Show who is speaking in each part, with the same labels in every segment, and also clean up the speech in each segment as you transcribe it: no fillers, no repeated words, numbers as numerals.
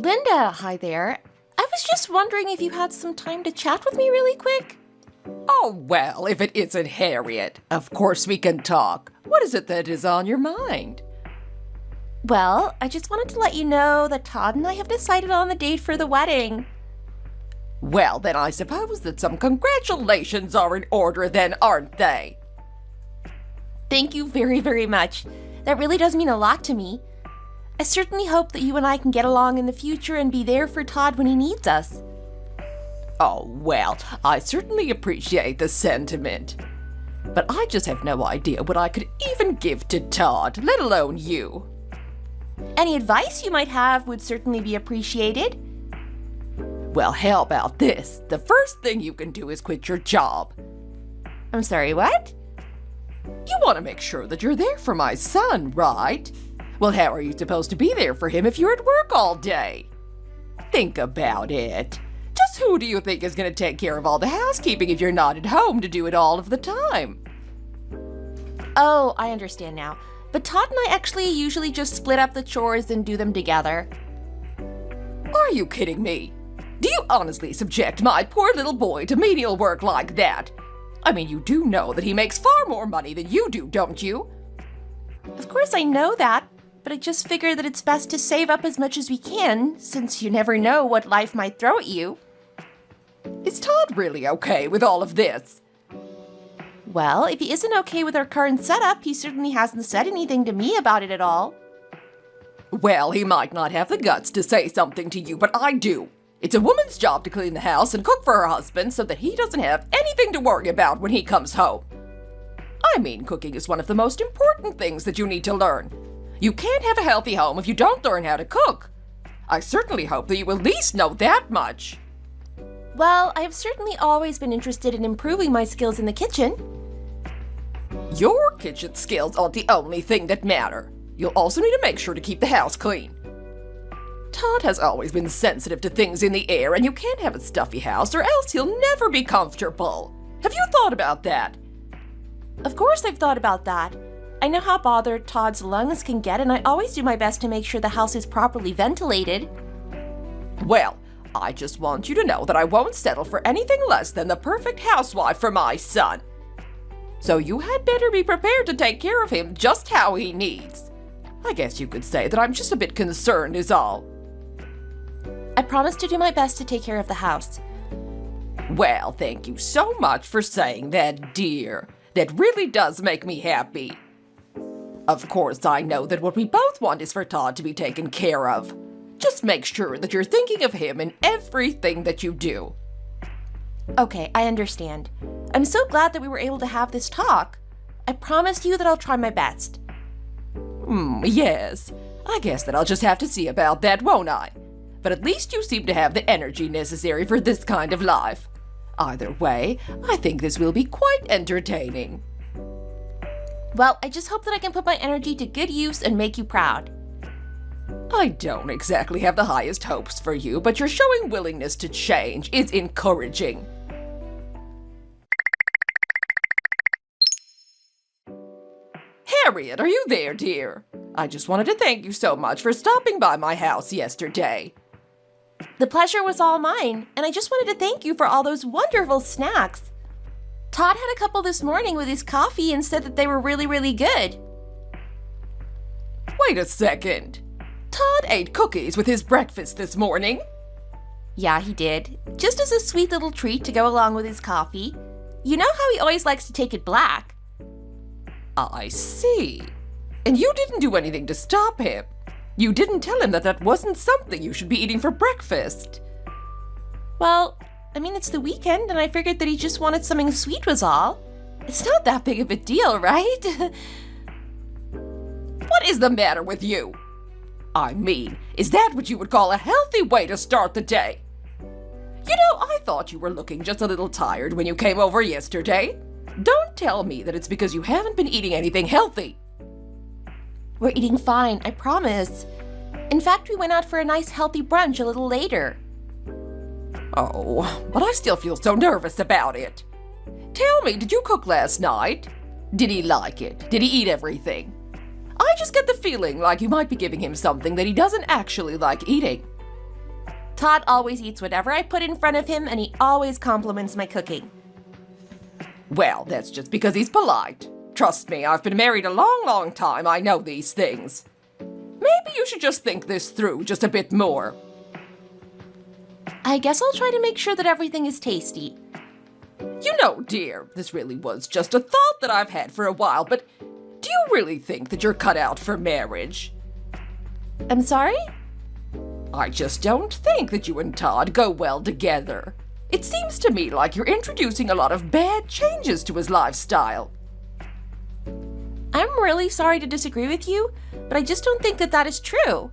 Speaker 1: Linda, hi there. I was just wondering if you had some time to chat with me really quick.
Speaker 2: Oh, well, if it isn't Harriet, of course we can talk. What is it that is on your mind?
Speaker 1: Well, I just wanted to let you know that Todd and I have decided on the date for the wedding.
Speaker 2: Well, then I suppose that some congratulations are in order then, aren't they?
Speaker 1: Thank you very, very much. That really does mean a lot to me. I certainly hope that you and I can get along in the future and be there for Todd when he needs us.
Speaker 2: Oh, well, I certainly appreciate the sentiment. But I just have no idea what I could even give to Todd, let alone you.
Speaker 1: Any advice you might have would certainly be appreciated.
Speaker 2: Well, how about this? The first thing you can do is quit your job.
Speaker 1: I'm sorry, what?
Speaker 2: You want to make sure that you're there for my son, right? Well, how are you supposed to be there for him if you're at work all day? Think about it. Just who do you think is going to take care of all the housekeeping if you're not at home to do it all of the time?
Speaker 1: Oh, I understand now. But Todd and I actually usually just split up the chores and do them together.
Speaker 2: Are you kidding me? Do you honestly subject my poor little boy to menial work like that? I mean, you do know that he makes far more money than you do, don't you?
Speaker 1: Of course I know that, but I just figure that it's best to save up as much as we can, since you never know what life might throw at you.
Speaker 2: Is Todd really okay with all of this?
Speaker 1: Well, if he isn't okay with our current setup, he certainly hasn't said anything to me about it at all.
Speaker 2: Well, he might not have the guts to say something to you, but I do. It's a woman's job to clean the house and cook for her husband so that he doesn't have anything to worry about when he comes home. I mean, cooking is one of the most important things that you need to learn. You can't have a healthy home if you don't learn how to cook. I certainly hope that you at least know that much.
Speaker 1: Well, I have certainly always been interested in improving my skills in the kitchen.
Speaker 2: Your kitchen skills aren't the only thing that matter. You'll also need to make sure to keep the house clean. Todd has always been sensitive to things in the air, and you can't have a stuffy house or else he'll never be comfortable. Have you thought about that?
Speaker 1: Of course I've thought about that. I know how bothered Todd's lungs can get, and I always do my best to make sure the house is properly ventilated.
Speaker 2: Well, I just want you to know that I won't settle for anything less than the perfect housewife for my son. So you had better be prepared to take care of him just how he needs. I guess you could say that I'm just a bit concerned is all.
Speaker 1: I promise to do my best to take care of the house.
Speaker 2: Well, thank you so much for saying that, dear. That really does make me happy. Of course, I know that what we both want is for Todd to be taken care of. Just make sure that you're thinking of him in everything that you do.
Speaker 1: Okay, I understand. I'm so glad that we were able to have this talk. I promise you that I'll try my best.
Speaker 2: Yes. I guess that I'll just have to see about that, won't I? But at least you seem to have the energy necessary for this kind of life. Either way, I think this will be quite entertaining.
Speaker 1: Well, I just hope that I can put my energy to good use and make you proud.
Speaker 2: I don't exactly have the highest hopes for you, but your showing willingness to change is encouraging. Harriet, are you there, dear? I just wanted to thank you so much for stopping by my house yesterday.
Speaker 1: The pleasure was all mine, and I just wanted to thank you for all those wonderful snacks. Todd had a couple this morning with his coffee and said that they were really, really good.
Speaker 2: Wait a second. Todd ate cookies with his breakfast this morning?
Speaker 1: Yeah, he did. Just as a sweet little treat to go along with his coffee. You know how he always likes to take it black.
Speaker 2: I see. And you didn't do anything to stop him. You didn't tell him that that wasn't something you should be eating for breakfast.
Speaker 1: Well, I mean, it's the weekend, and I figured that he just wanted something sweet was all. It's not that big of a deal, right?
Speaker 2: What is the matter with you? I mean, is that what you would call a healthy way to start the day? You know, I thought you were looking just a little tired when you came over yesterday. Don't tell me that it's because you haven't been eating anything healthy.
Speaker 1: We're eating fine, I promise. In fact, we went out for a nice healthy brunch a little later.
Speaker 2: Oh, but I still feel so nervous about it. Tell me, did you cook last night? Did he like it? Did he eat everything? I just get the feeling like you might be giving him something that he doesn't actually like eating.
Speaker 1: Todd always eats whatever I put in front of him, and he always compliments my cooking.
Speaker 2: Well, that's just because he's polite. Trust me, I've been married a long, long time. I know these things. Maybe you should just think this through just a bit more.
Speaker 1: I guess I'll try to make sure that everything is tasty.
Speaker 2: You know, dear, this really was just a thought that I've had for a while, but do you really think that you're cut out for marriage?
Speaker 1: I'm sorry?
Speaker 2: I just don't think that you and Todd go well together. It seems to me like you're introducing a lot of bad changes to his lifestyle.
Speaker 1: I'm really sorry to disagree with you, but I just don't think that that is true.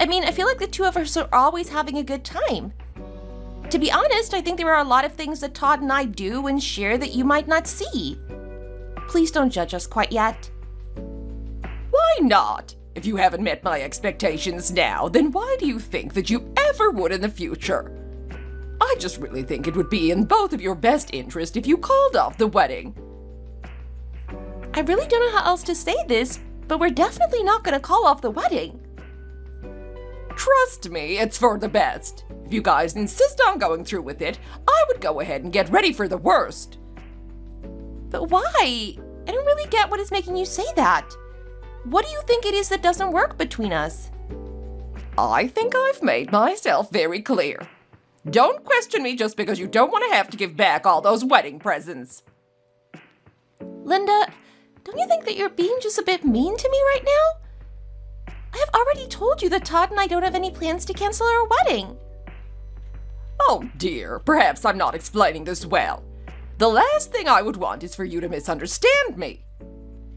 Speaker 1: I mean, I feel like the two of us are always having a good time. To be honest, I think there are a lot of things that Todd and I do and share that you might not see. Please don't judge us quite yet.
Speaker 2: Why not? If you haven't met my expectations now, then why do you think that you ever would in the future? I just really think it would be in both of your best interest if you called off the wedding.
Speaker 1: I really don't know how else to say this, but we're definitely not going to call off the wedding.
Speaker 2: Trust me, it's for the best. If you guys insist on going through with it, I would go ahead and get ready for the worst.
Speaker 1: But why? I don't really get what is making you say that. What do you think it is that doesn't work between us?
Speaker 2: I think I've made myself very clear. Don't question me just because you don't want to have to give back all those wedding presents.
Speaker 1: Linda, don't you think that you're being just a bit mean to me right now? I have already told you that Todd and I don't have any plans to cancel our wedding.
Speaker 2: Oh dear, perhaps I'm not explaining this well. The last thing I would want is for you to misunderstand me.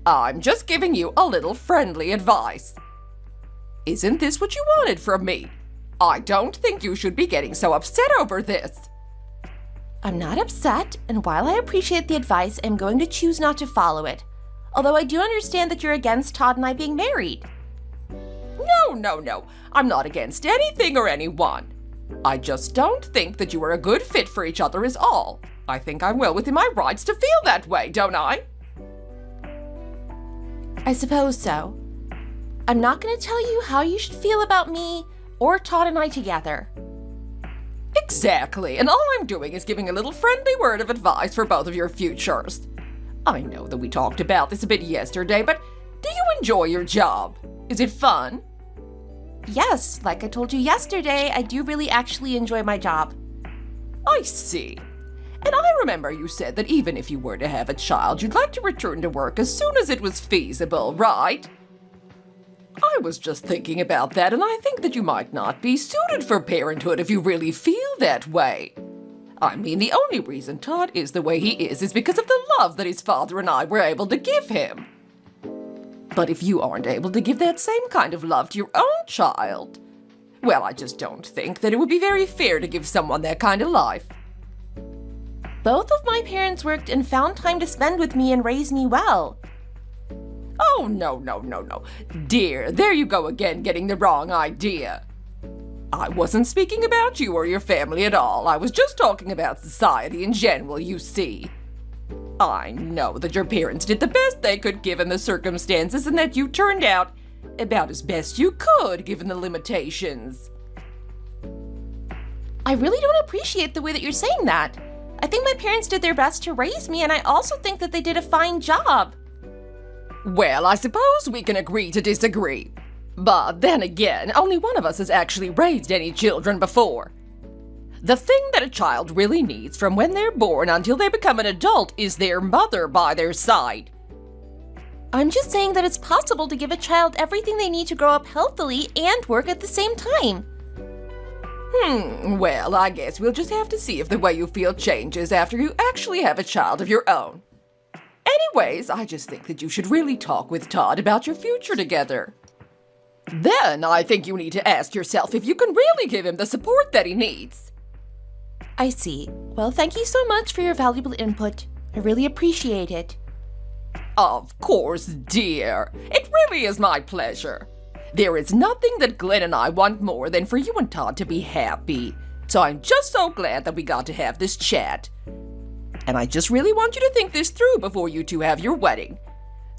Speaker 2: I'm just giving you a little friendly advice. Isn't this what you wanted from me? I don't think you should be getting so upset over this.
Speaker 1: I'm not upset, and while I appreciate the advice, I'm going to choose not to follow it. Although I do understand that you're against Todd and I being married.
Speaker 2: No. I'm not against anything or anyone. I just don't think that you are a good fit for each other is all. I think I'm well within my rights to feel that way, don't I?
Speaker 1: I suppose so. I'm not going to tell you how you should feel about me or Todd and I together.
Speaker 2: Exactly, and all I'm doing is giving a little friendly word of advice for both of your futures. I know that we talked about this a bit yesterday, but do you enjoy your job? Is it fun?
Speaker 1: Yes, like I told you yesterday, I do really actually enjoy my job.
Speaker 2: I see. And I remember you said that even if you were to have a child, you'd like to return to work as soon as it was feasible, right? I was just thinking about that, and I think that you might not be suited for parenthood if you really feel that way. I mean, the only reason Todd is the way he is because of the love that his father and I were able to give him. But if you aren't able to give that same kind of love to your own child, well, I just don't think that it would be very fair to give someone that kind of life.
Speaker 1: Both of my parents worked and found time to spend with me and raise me well.
Speaker 2: Oh, no. Dear, there you go again, getting the wrong idea. I wasn't speaking about you or your family at all. I was just talking about society in general, you see. I know that your parents did the best they could given the circumstances and that you turned out about as best you could given the limitations.
Speaker 1: I really don't appreciate the way that you're saying that. I think my parents did their best to raise me, and I also think that they did a fine job.
Speaker 2: Well, I suppose we can agree to disagree. But then again, only one of us has actually raised any children before. The thing that a child really needs from when they're born until they become an adult is their mother by their side.
Speaker 1: I'm just saying that it's possible to give a child everything they need to grow up healthily and work at the same time.
Speaker 2: Well, I guess we'll just have to see if the way you feel changes after you actually have a child of your own. Anyways, I just think that you should really talk with Todd about your future together. Then I think you need to ask yourself if you can really give him the support that he needs.
Speaker 1: I see. Well, thank you so much for your valuable input. I really appreciate it.
Speaker 2: Of course, dear. It really is my pleasure. There is nothing that Glenn and I want more than for you and Todd to be happy. So I'm just so glad that we got to have this chat. And I just really want you to think this through before you two have your wedding.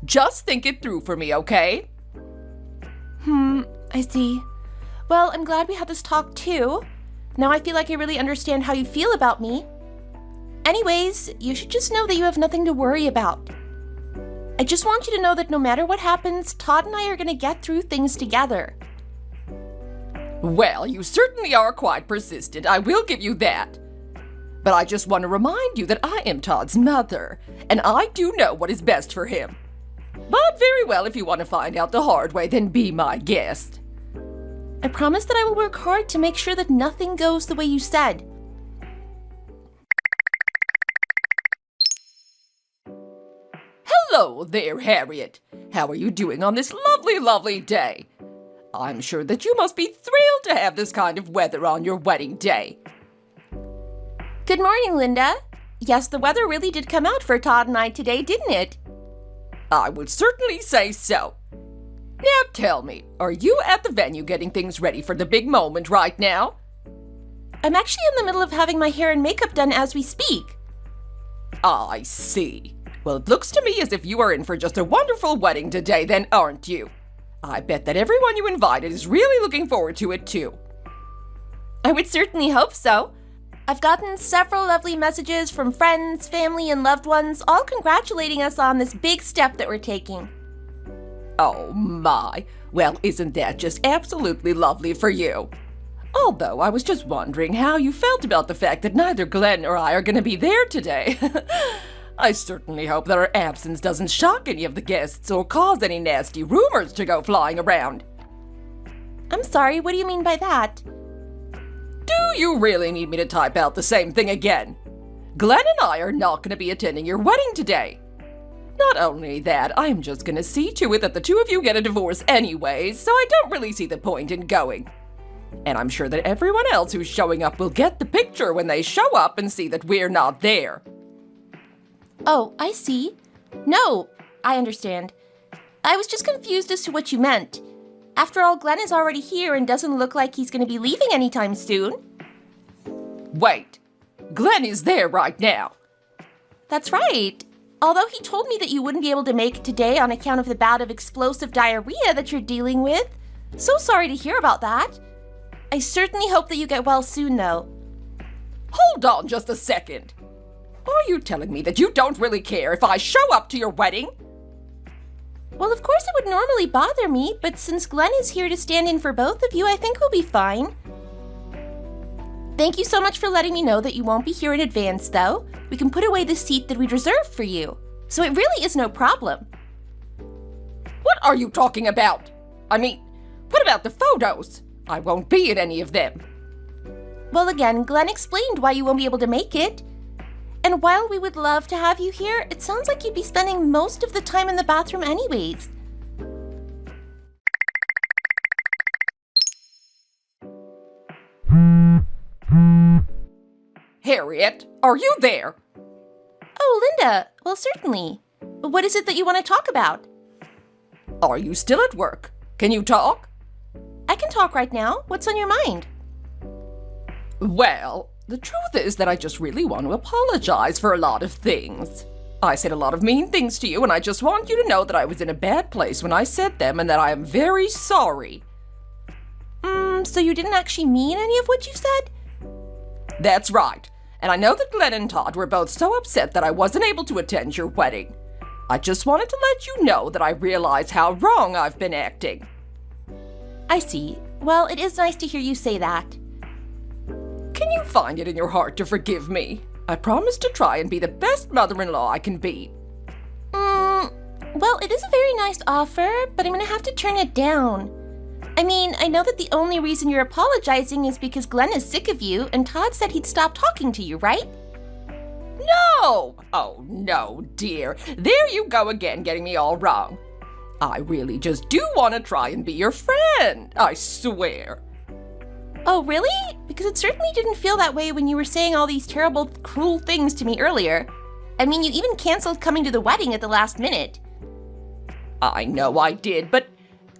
Speaker 2: Just think it through for me, okay?
Speaker 1: I see. Well, I'm glad we had this talk too. Now I feel like I really understand how you feel about me. Anyways, you should just know that you have nothing to worry about. I just want you to know that no matter what happens, Todd and I are going to get through things together.
Speaker 2: Well, you certainly are quite persistent, I will give you that. But I just want to remind you that I am Todd's mother, and I do know what is best for him. But very well, if you want to find out the hard way, then be my guest.
Speaker 1: I promise that I will work hard to make sure that nothing goes the way you said.
Speaker 2: Hello there, Harriet. How are you doing on this lovely, lovely day? I'm sure that you must be thrilled to have this kind of weather on your wedding day.
Speaker 1: Good morning, Linda. Yes, the weather really did come out for Todd and I today, didn't it?
Speaker 2: I would certainly say so. Now tell me, are you at the venue getting things ready for the big moment right now?
Speaker 1: I'm actually in the middle of having my hair and makeup done as we speak.
Speaker 2: I see. Well, it looks to me as if you are in for just a wonderful wedding today then, aren't you? I bet that everyone you invited is really looking forward to it too.
Speaker 1: I would certainly hope so. I've gotten several lovely messages from friends, family, and loved ones, all congratulating us on this big step that we're taking.
Speaker 2: Oh my, well, isn't that just absolutely lovely for you? Although I was just wondering how you felt about the fact that neither Glenn or I are going to be there today. I certainly hope that our absence doesn't shock any of the guests or cause any nasty rumors to go flying around.
Speaker 1: I'm sorry, what do you mean by that?
Speaker 2: Do you really need me to type out the same thing again? Glenn and I are not going to be attending your wedding today. Not only that, I'm just going to see to it that the two of you get a divorce anyways, so I don't really see the point in going. And I'm sure that everyone else who's showing up will get the picture when they show up and see that we're not there.
Speaker 1: Oh, I see. No, I understand. I was just confused as to what you meant. After all, Glenn is already here and doesn't look like he's going to be leaving anytime soon.
Speaker 2: Wait, Glenn is there right now.
Speaker 1: That's right. Although he told me that you wouldn't be able to make it today on account of the bout of explosive diarrhea that you're dealing with. So sorry to hear about that. I certainly hope that you get well soon, though.
Speaker 2: Hold on just a second. Are you telling me that you don't really care if I show up to your wedding?
Speaker 1: Well, of course it would normally bother me, but since Glenn is here to stand in for both of you, I think we'll be fine. Thank you so much for letting me know that you won't be here in advance, though. We can put away the seat that we'd reserved for you, so it really is no problem.
Speaker 2: What are you talking about? I mean, what about the photos? I won't be at any of them.
Speaker 1: Well, again, Glenn explained why you won't be able to make it. And while we would love to have you here, it sounds like you'd be spending most of the time in the bathroom anyways.
Speaker 2: Harriet, are you there?
Speaker 1: Oh, Linda. Well, certainly. What is it that you want to talk about?
Speaker 2: Are you still at work? Can you talk?
Speaker 1: I can talk right now. What's on your mind?
Speaker 2: Well, the truth is that I just really want to apologize for a lot of things. I said a lot of mean things to you, and I just want you to know that I was in a bad place when I said them and that I am very sorry.
Speaker 1: So you didn't actually mean any of what you said?
Speaker 2: That's right. And I know that Glenn and Todd were both so upset that I wasn't able to attend your wedding. I just wanted to let you know that I realize how wrong I've been acting.
Speaker 1: I see. Well, it is nice to hear you say that.
Speaker 2: Can you find it in your heart to forgive me? I promise to try and be the best mother-in-law I can be.
Speaker 1: Well, it is a very nice offer, but I'm gonna have to turn it down. I mean, I know that the only reason you're apologizing is because Glenn is sick of you, and Todd said he'd stop talking to you, right?
Speaker 2: No! Oh, no, dear. There you go again, getting me all wrong. I really just do want to try and be your friend, I swear.
Speaker 1: Oh, really? Because it certainly didn't feel that way when you were saying all these terrible, cruel things to me earlier. I mean, you even canceled coming to the wedding at the last minute.
Speaker 2: I know I did, but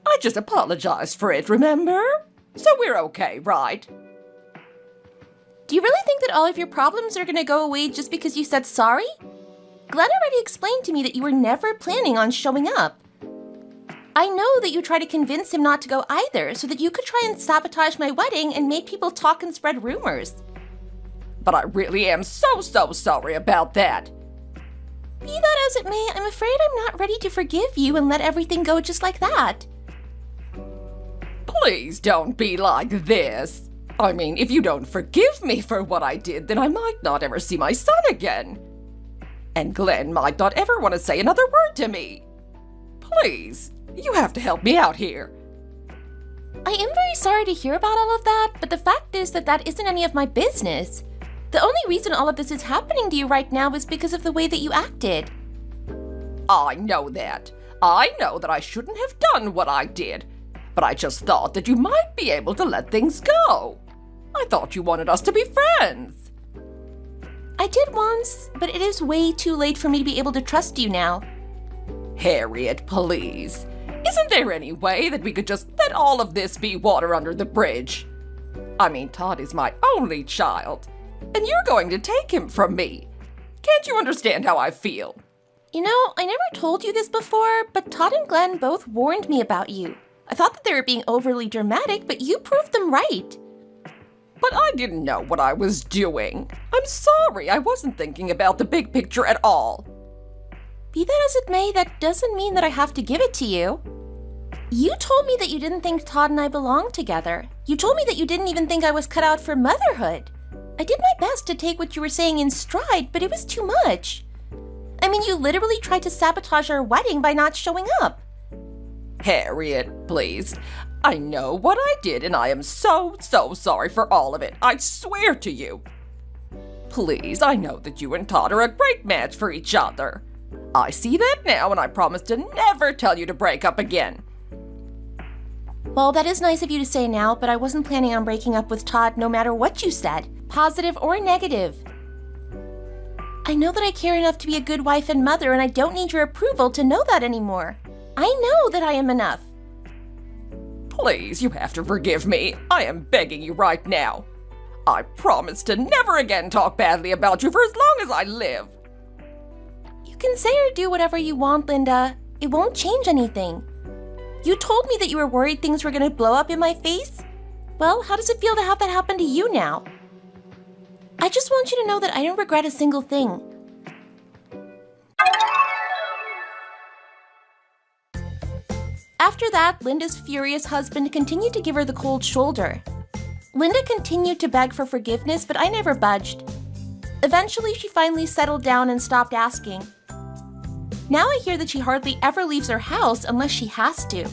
Speaker 2: I just apologized for it, remember? So we're okay, right?
Speaker 1: Do you really think that all of your problems are gonna go away just because you said sorry? Glenn already explained to me that you were never planning on showing up. I know that you tried to convince him not to go either, so that you could try and sabotage my wedding and make people talk and spread rumors.
Speaker 2: But I really am so sorry about that.
Speaker 1: Be that as it may, I'm afraid I'm not ready to forgive you and let everything go just like that.
Speaker 2: Please don't be like this. I mean, if you don't forgive me for what I did, then I might not ever see my son again. And Glenn might not ever want to say another word to me. Please, you have to help me out here.
Speaker 1: I am very sorry to hear about all of that, but the fact is that that isn't any of my business. The only reason all of this is happening to you right now is because of the way that you acted.
Speaker 2: I know that. I know that I shouldn't have done what I did. But I just thought that you might be able to let things go. I thought you wanted us to be friends.
Speaker 1: I did once, but it is way too late for me to be able to trust you now.
Speaker 2: Harriet, please. Isn't there any way that we could just let all of this be water under the bridge? I mean, Todd is my only child, and you're going to take him from me. Can't you understand how I feel?
Speaker 1: You know, I never told you this before, but Todd and Glenn both warned me about you. I thought that they were being overly dramatic, but you proved them right.
Speaker 2: But I didn't know what I was doing. I'm sorry, I wasn't thinking about the big picture at all.
Speaker 1: Be that as it may, that doesn't mean that I have to give it to you. You told me that you didn't think Todd and I belonged together. You told me that you didn't even think I was cut out for motherhood. I did my best to take what you were saying in stride, but it was too much. I mean, you literally tried to sabotage our wedding by not showing up.
Speaker 2: Harriet, please. I know what I did, and I am so sorry for all of it. I swear to you. Please, I know that you and Todd are a great match for each other. I see that now, and I promise to never tell you to break up again.
Speaker 1: Well, that is nice of you to say now, but I wasn't planning on breaking up with Todd no matter what you said, positive or negative. I know that I care enough to be a good wife and mother, and I don't need your approval to know that anymore. I know that I am enough.
Speaker 2: Please, you have to forgive me. I am begging you right now. I promise to never again talk badly about you for as long as I live.
Speaker 1: You can say or do whatever you want, Linda. It won't change anything. You told me that you were worried things were going to blow up in my face. Well, how does it feel to have that happen to you now? I just want you to know that I don't regret a single thing. After that, Linda's furious husband continued to give her the cold shoulder. Linda continued to beg for forgiveness, but I never budged. Eventually, she finally settled down and stopped asking. Now I hear that she hardly ever leaves her house unless she has to.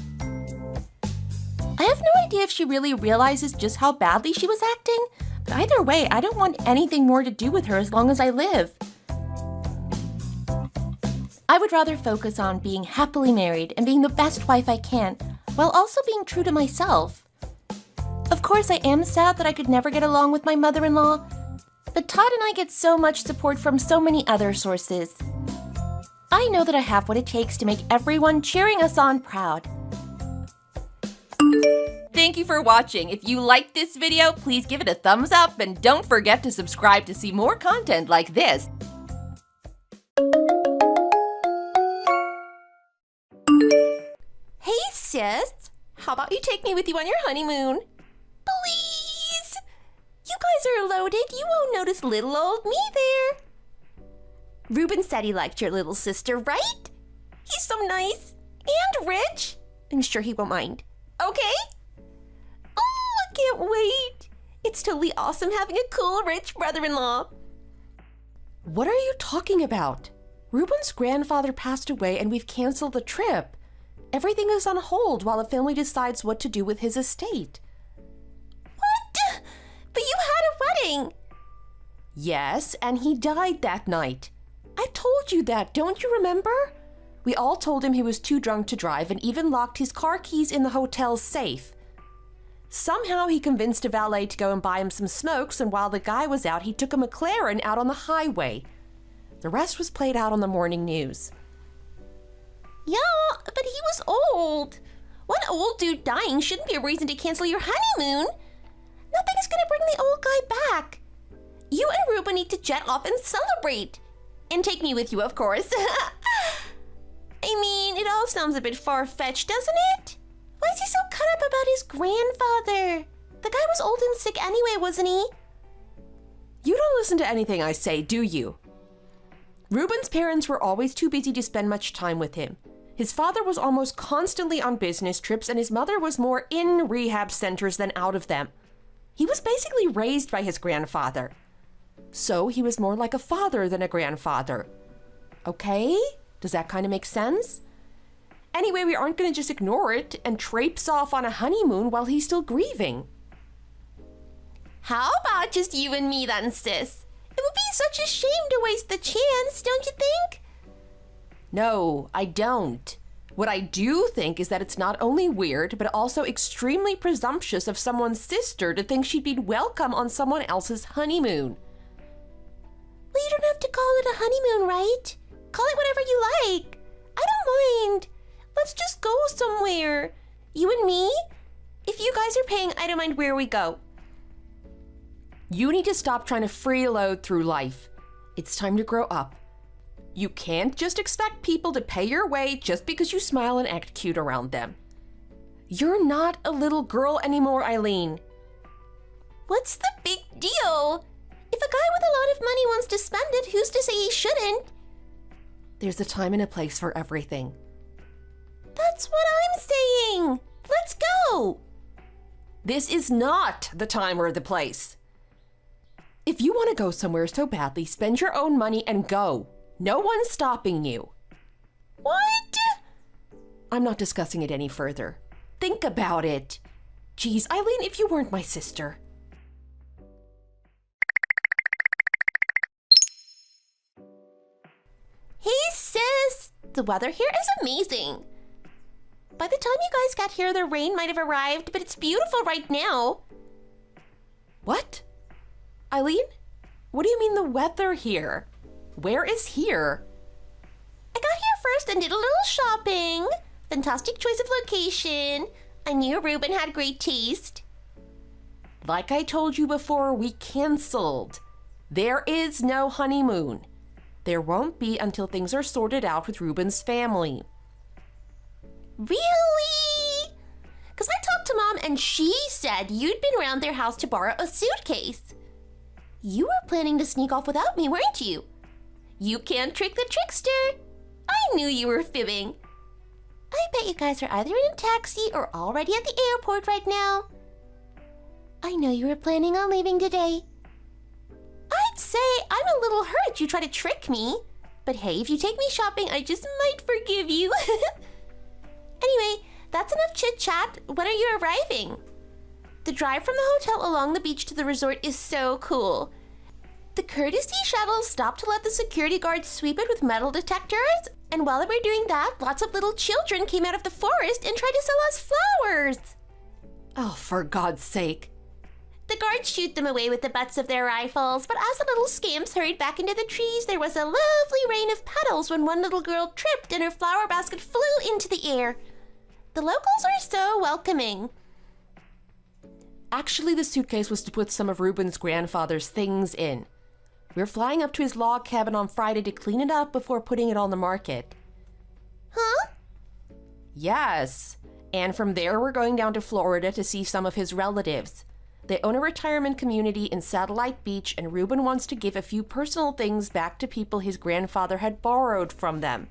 Speaker 1: I have no idea if she really realizes just how badly she was acting, but either way, I don't want anything more to do with her as long as I live. I would rather focus on being happily married and being the best wife I can, while also being true to myself. Of course, I am sad that I could never get along with my mother-in-law, but Todd and I get so much support from so many other sources. I know that I have what it takes to make everyone cheering us on proud. Thank you for watching. If you liked this video, please give it a thumbs up and don't forget to subscribe to see more content like this. Hey sis, how about you take me with you on your honeymoon? Please! You guys are loaded, you won't notice little old me there. Ruben said he liked your little sister, right? He's so nice and rich. I'm sure he won't mind. Okay? Oh, I can't wait. It's totally awesome having a cool, rich brother-in-law. What are you talking about? Ruben's grandfather passed away and we've canceled the trip. Everything is on hold while the family decides what to do with his estate. What? But you had a wedding. Yes, and he died that night. I told you that, don't you remember? We all told him he was too drunk to drive and even locked his car keys in the hotel's safe. Somehow he convinced a valet to go and buy him some smokes, and while the guy was out, he took a McLaren out on the highway. The rest was played out on the morning news. Yeah, but he was old. One old dude dying shouldn't be a reason to cancel your honeymoon. Nothing is going to bring the old guy back. You and Ruben need to jet off and celebrate. And take me with you, of course. I mean, it all sounds a bit far-fetched, doesn't it? Why is he so cut up about his grandfather? The guy was old and sick anyway, wasn't he?
Speaker 2: You don't listen to anything I say, do you? Ruben's parents were always too busy to spend much time with him. His father was almost constantly on business trips, and his mother was more in rehab centers than out of them. He was basically raised by his grandfather. So he was more like a father than a grandfather. Okay? Does that kind of make sense? Anyway, we aren't going to just ignore it and traipse off on a honeymoon while he's still grieving.
Speaker 1: How about just you and me then, sis? It would be such a shame to waste the chance, don't you think?
Speaker 2: No, I don't. What I do think is that it's not only weird, but also extremely presumptuous of someone's sister to think she'd be welcome on someone else's honeymoon.
Speaker 1: Well, you don't have to call it a honeymoon, right? Call it whatever you like. I don't mind. Let's just go somewhere. You and me? If you guys are paying, I don't mind where we go.
Speaker 2: You need to stop trying to freeload through life. It's time to grow up. You can't just expect people to pay your way just because you smile and act cute around them. You're not a little girl anymore, Eileen.
Speaker 1: What's the big deal? If a guy with a lot of money wants to spend it, who's to say he shouldn't?
Speaker 2: There's a time and a place for everything.
Speaker 1: That's what I'm saying. Let's go.
Speaker 2: This is not the time or the place. If you want to go somewhere so badly, spend your own money and go. No one's stopping you.
Speaker 1: What?
Speaker 2: I'm not discussing it any further. Think about it. Geez, Eileen, if you weren't my sister.
Speaker 1: Hey, sis. The weather here is amazing. By the time you guys got here, the rain might have arrived, but it's beautiful right now.
Speaker 2: What? Eileen? What do you mean the weather here? Where is here?
Speaker 1: I got here first and did a little shopping. Fantastic choice of location. I knew Ruben had great taste.
Speaker 2: Like I told you before, we canceled. There is no honeymoon. There won't be until things are sorted out with Ruben's family.
Speaker 1: Really? Because I talked to Mom and she said you'd been around their house to borrow a suitcase. You were planning to sneak off without me, weren't you? You can't trick the trickster. I knew you were fibbing. I bet you guys are either in a taxi or already at the airport right now. I know you were planning on leaving today. I'd say I'm a little hurt you try to trick me. But hey, if you take me shopping, I just might forgive you. Anyway, that's enough chit-chat. When are you arriving? The drive from the hotel along the beach to the resort is so cool. The courtesy shuttles stopped to let the security guards sweep it with metal detectors, and while they were doing that, lots of little children came out of the forest and tried to sell us flowers.
Speaker 2: Oh, for God's sake.
Speaker 1: The guards shoot them away with the butts of their rifles, but as the little scamps hurried back into the trees, there was a lovely rain of petals when one little girl tripped and her flower basket flew into the air. The locals are so welcoming.
Speaker 2: Actually, the suitcase was to put some of Ruben's grandfather's things in. We're flying up to his log cabin on Friday to clean it up before putting it on the market.
Speaker 1: Huh?
Speaker 2: Yes. And from there, we're going down to Florida to see some of his relatives. They own a retirement community in Satellite Beach, and Ruben wants to give a few personal things back to people his grandfather had borrowed from them.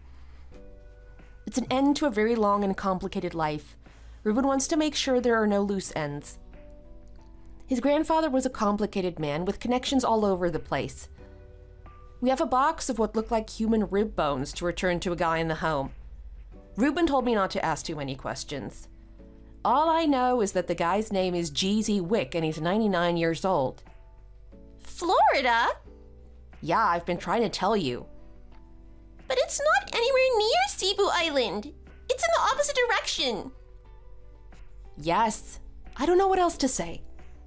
Speaker 2: It's an end to a very long and complicated life. Ruben wants to make sure there are no loose ends. His grandfather was a complicated man with connections all over the place. We have a box of what look like human rib bones to return to a guy in the home. Ruben told me not to ask too many questions. All I know is that the guy's name is Jeezy Wick and he's 99 years old.
Speaker 1: Florida?
Speaker 2: Yeah, I've been trying to tell you.
Speaker 1: But it's not anywhere near Cebu Island. It's in the opposite direction.
Speaker 2: Yes. I don't know what else to say.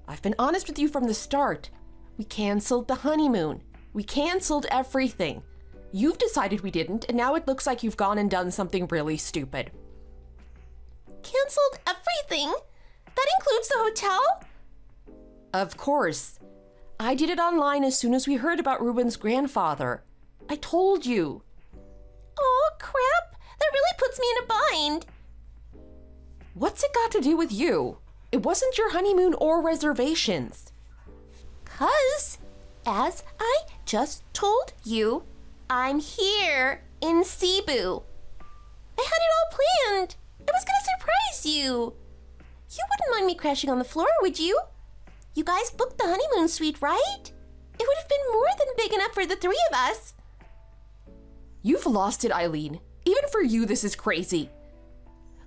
Speaker 2: I've been honest with you from the start. We canceled the honeymoon. We canceled everything. You've decided we didn't, and now it looks like you've gone and done something really stupid.
Speaker 1: Canceled everything? That includes the hotel?
Speaker 2: Of course. I did it online as soon as we heard about Ruben's grandfather. I told you.
Speaker 1: Oh, crap. That really puts me in a bind.
Speaker 2: What's it got to do with you? It wasn't your honeymoon or reservations.
Speaker 1: 'Cause, as I just told you, I'm here in Cebu. I had it all planned. I was gonna surprise you. You wouldn't mind me crashing on the floor, would you? You guys booked the honeymoon suite, right? It would have been more than big enough for the three of us.
Speaker 2: You've lost it, Eileen. Even for you, this is crazy.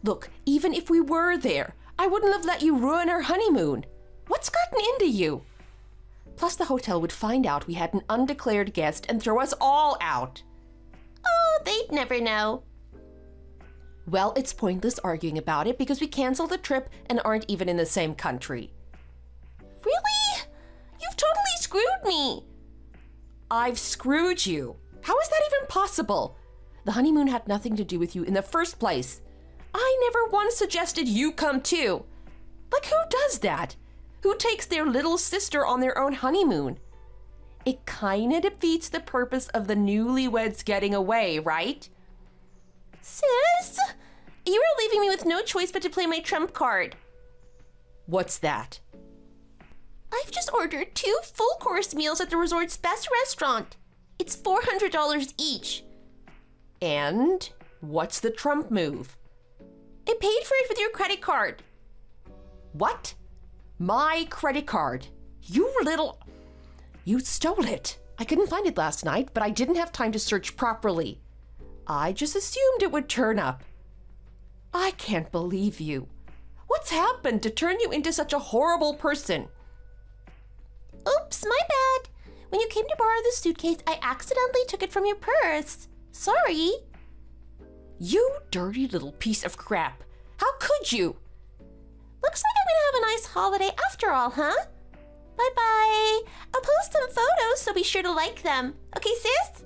Speaker 2: Look, even if we were there, I wouldn't have let you ruin our honeymoon. What's gotten into you? Plus, the hotel would find out we had an undeclared guest and throw us all out.
Speaker 1: Oh, they'd never know.
Speaker 2: Well, it's pointless arguing about it because we canceled the trip and aren't even in the same country.
Speaker 1: Really? You've totally screwed me.
Speaker 2: I've screwed you. How is that even possible? The honeymoon had nothing to do with you in the first place. I never once suggested you come too. Like, who does that? Who takes their little sister on their own honeymoon? It kinda defeats the purpose of the newlyweds getting away, right?
Speaker 1: Sis, you are leaving me with no choice but to play my trump card.
Speaker 2: What's that?
Speaker 1: I've just ordered 2 full-course meals at the resort's best restaurant. It's $400 each.
Speaker 2: And what's the trump move?
Speaker 1: I paid for it with your credit card.
Speaker 2: What? My credit card? You little... You stole it. I couldn't find it last night, but I didn't have time to search properly. I just assumed it would turn up. I can't believe you. What's happened to turn you into such a horrible person?
Speaker 1: Oops, my bad. When you came to borrow the suitcase, I accidentally took it from your purse. Sorry.
Speaker 2: You dirty little piece of crap. How could you?
Speaker 1: Looks like I'm gonna have a nice holiday after all, huh? Bye-bye. I'll post some photos, so be sure to like them. Okay, sis?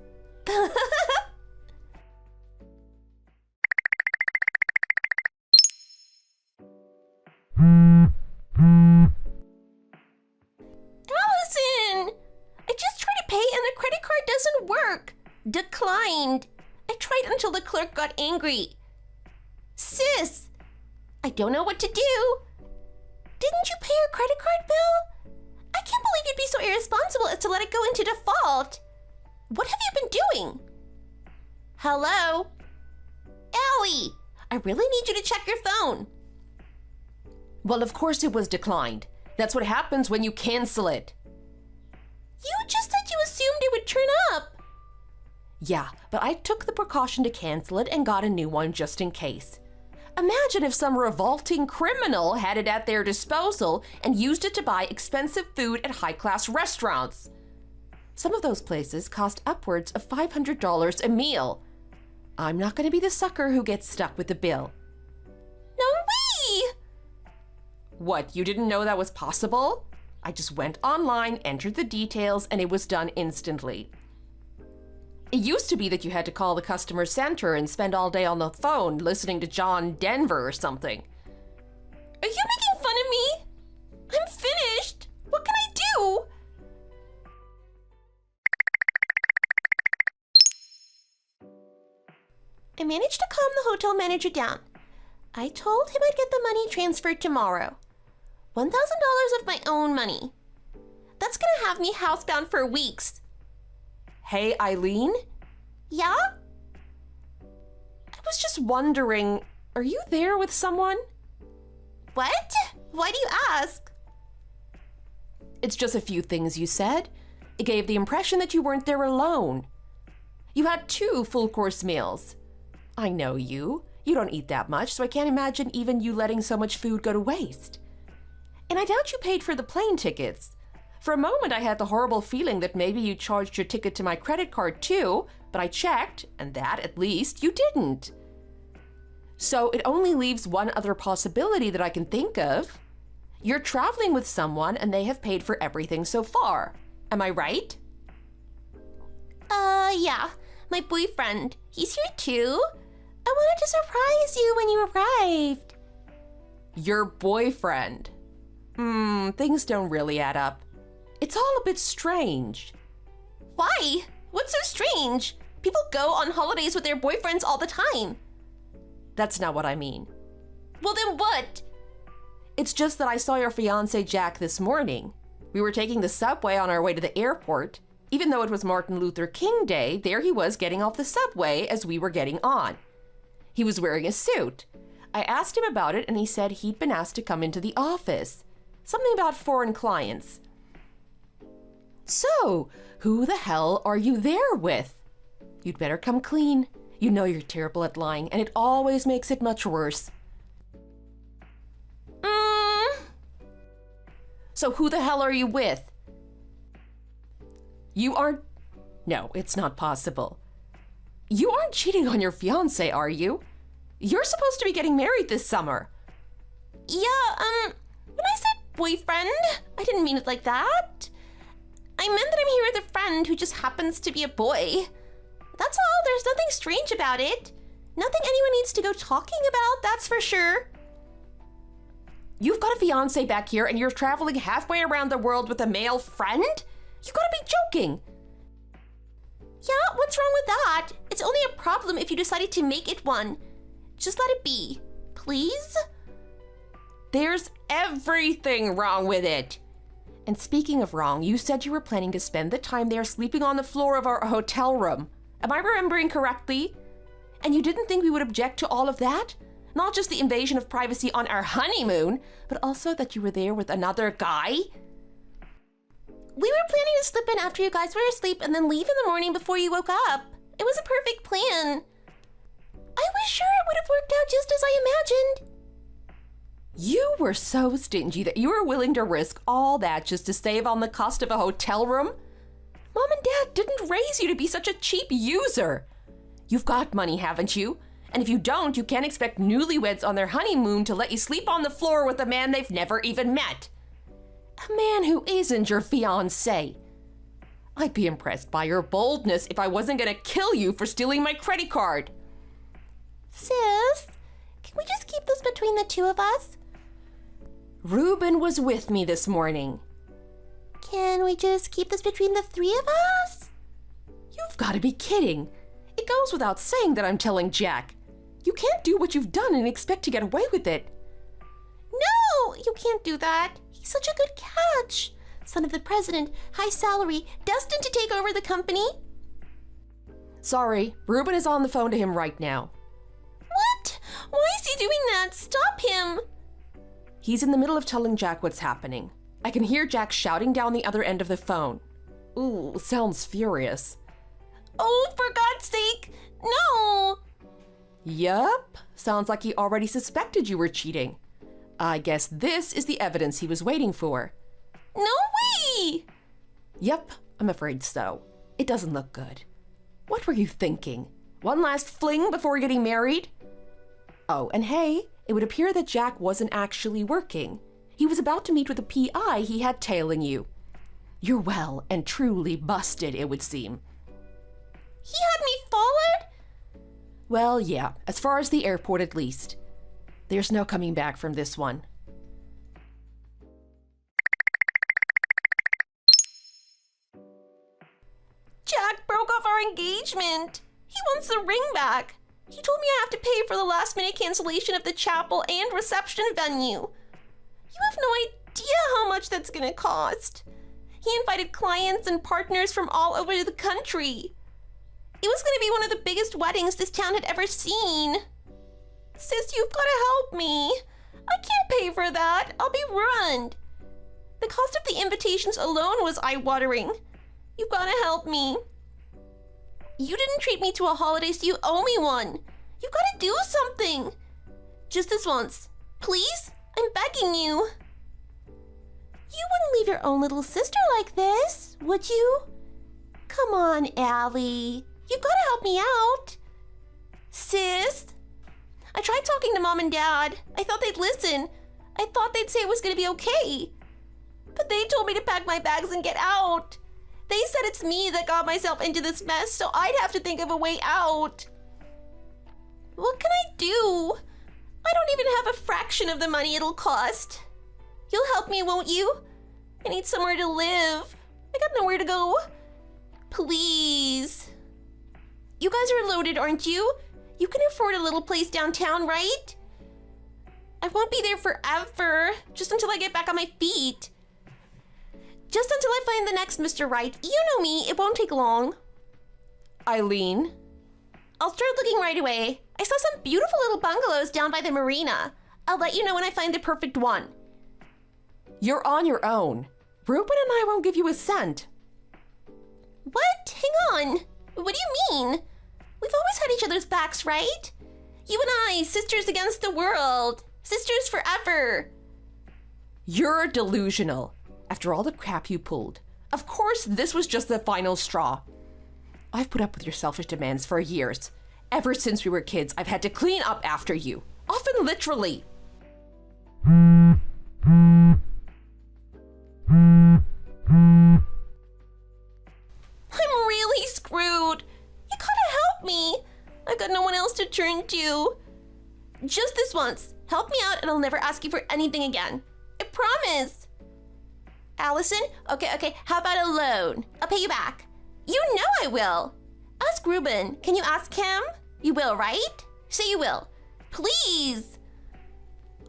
Speaker 1: Allison! I just tried to pay and the credit card doesn't work. Declined. I tried until the clerk got angry. Sis, I don't know what to do. Didn't you pay your credit card bill? I can't believe you'd be so irresponsible as to let it go into default. What have you been doing? Hello? Allie, I really need you to check your phone.
Speaker 2: Well, of course it was declined. That's what happens when you cancel it.
Speaker 1: You just said you assumed it would turn up.
Speaker 2: Yeah, but I took the precaution to cancel it and got a new one just in case. Imagine if some revolting criminal had it at their disposal and used it to buy expensive food at high-class restaurants. Some of those places cost upwards of $500 a meal. I'm not going to be the sucker who gets stuck with the bill.
Speaker 1: No way!
Speaker 2: What, you didn't know that was possible? I just went online, entered the details, and it was done instantly. It used to be that you had to call the customer center and spend all day on the phone listening to John Denver or something.
Speaker 1: Are you making fun of me? I'm finished. What can I do? I managed to calm the hotel manager down. I told him I'd get the money transferred tomorrow. $1,000 of my own money. That's gonna have me housebound for weeks.
Speaker 2: Hey, Eileen?
Speaker 1: Yeah?
Speaker 2: I was just wondering, are you there with someone?
Speaker 1: What? Why do you ask?
Speaker 2: It's just a few things you said. It gave the impression that you weren't there alone. You had 2 full-course meals. I know you. You don't eat that much, so I can't imagine even you letting so much food go to waste. And I doubt you paid for the plane tickets. For a moment, I had the horrible feeling that maybe you charged your ticket to my credit card too, but I checked, and that, at least, you didn't. So it only leaves one other possibility that I can think of. You're traveling with someone and they have paid for everything so far. Am I right?
Speaker 1: Yeah. My boyfriend. He's here too. I wanted to surprise you when you arrived.
Speaker 2: Your boyfriend. Things don't really add up. It's all a bit strange.
Speaker 1: Why? What's so strange? People go on holidays with their boyfriends all the time.
Speaker 2: That's not what I mean.
Speaker 1: Well, then what?
Speaker 2: It's just that I saw your fiancé Jack this morning. We were taking the subway on our way to the airport. Even though it was Martin Luther King Day, there he was getting off the subway as we were getting on. He was wearing a suit. I asked him about it and he said he'd been asked to come into the office. Something about foreign clients. So, who the hell are you there with? You'd better come clean. You know you're terrible at lying and it always makes it much worse. So who the hell are you with? You aren't... No, it's not possible. You aren't cheating on your fiancé, are you? You're supposed to be getting married this summer.
Speaker 1: Yeah, when I said boyfriend, I didn't mean it like that. I meant that I'm here with a friend who just happens to be a boy. That's all, there's nothing strange about it. Nothing anyone needs to go talking about, that's for sure.
Speaker 2: You've got a fiancé back here and you're traveling halfway around the world with a male friend? You gotta be joking.
Speaker 1: Yeah, what's wrong with that? It's only a problem if you decided to make it one. Just let it be, please?
Speaker 2: There's everything wrong with it. And speaking of wrong, you said you were planning to spend the time there sleeping on the floor of our hotel room. Am I remembering correctly? And you didn't think we would object to all of that? Not just the invasion of privacy on our honeymoon, but also that you were there with another guy?
Speaker 1: We were planning to slip in after you guys were asleep and then leave in the morning before you woke up. It was a perfect plan. I was sure it would have worked out just as I imagined.
Speaker 2: You were so stingy that you were willing to risk all that just to save on the cost of a hotel room? Mom and Dad didn't raise you to be such a cheap user. You've got money, haven't you? And if you don't, you can't expect newlyweds on their honeymoon to let you sleep on the floor with a man they've never even met. A man who isn't your fiancé. I'd be impressed by your boldness if I wasn't gonna kill you for stealing my credit card.
Speaker 1: Sis, can we just keep this between the two of us?
Speaker 2: Ruben was with me this morning.
Speaker 1: Can we just keep this between the three of us?
Speaker 2: You've got to be kidding. It goes without saying that I'm telling Jack. You can't do what you've done and expect to get away with it.
Speaker 1: No, you can't do that. He's such a good catch. Son of the president, high salary, destined to take over the company.
Speaker 2: Sorry, Ruben is on the phone to him right now.
Speaker 1: What? Why is he doing that? Stop him.
Speaker 2: He's in the middle of telling Jack what's happening. I can hear Jack shouting down the other end of the phone. Ooh, sounds furious.
Speaker 1: Oh, for God's sake, no!
Speaker 2: Yup, sounds like he already suspected you were cheating. I guess this is the evidence he was waiting for.
Speaker 1: No way!
Speaker 2: Yep, I'm afraid so. It doesn't look good. What were you thinking? One last fling before getting married? Oh, and hey, it would appear that Jack wasn't actually working. He was about to meet with the PI he had tailing you. You're well and truly busted, it would seem.
Speaker 1: He had me followed?
Speaker 2: Well, yeah, as far as the airport at least. There's no coming back from this one.
Speaker 1: Jack broke off our engagement. He wants the ring back. He told me I have to pay for the last-minute cancellation of the chapel and reception venue. You have no idea how much that's gonna cost. He invited clients and partners from all over the country. It was gonna be one of the biggest weddings this town had ever seen. Sis, you've gotta help me. I can't pay for that. I'll be ruined. The cost of the invitations alone was eye-watering. You've gotta help me. You didn't treat me to a holiday, so you owe me one. You've gotta do something. Just this once. Please? I'm begging you. You wouldn't leave your own little sister like this, would you? Come on, Allie. You've gotta help me out. Sis? I tried talking to Mom and Dad. I thought they'd listen. I thought they'd say it was gonna be okay. But they told me to pack my bags and get out. They said it's me that got myself into this mess, so I'd have to think of a way out. What can I do? I don't even have a fraction of the money it'll cost. You'll help me, won't you? I need somewhere to live. I got nowhere to go. Please. You guys are loaded, aren't you? You can afford a little place downtown, right? I won't be there forever, just until I get back on my feet. Just until I find the next Mr. Right. You know me, it won't take long.
Speaker 2: Eileen?
Speaker 1: I'll start looking right away. I saw some beautiful little bungalows down by the marina. I'll let you know when I find the perfect one.
Speaker 2: You're on your own. Ruben and I won't give you a cent.
Speaker 1: What? Hang on. What do you mean? We've always had each other's backs, right? You and I, sisters against the world. Sisters forever.
Speaker 2: You're delusional. After all the crap you pulled. Of course, this was just the final straw. I've put up with your selfish demands for years. Ever since we were kids, I've had to clean up after you. Often literally.
Speaker 1: I'm really screwed. You gotta help me. I've got no one else to turn to. Just this once. Help me out and I'll never ask you for anything again. I promise. Allison? Okay. How about a loan? I'll pay you back. You know I will. Ask Ruben. Can you ask him? You will, right? Say you will. Please.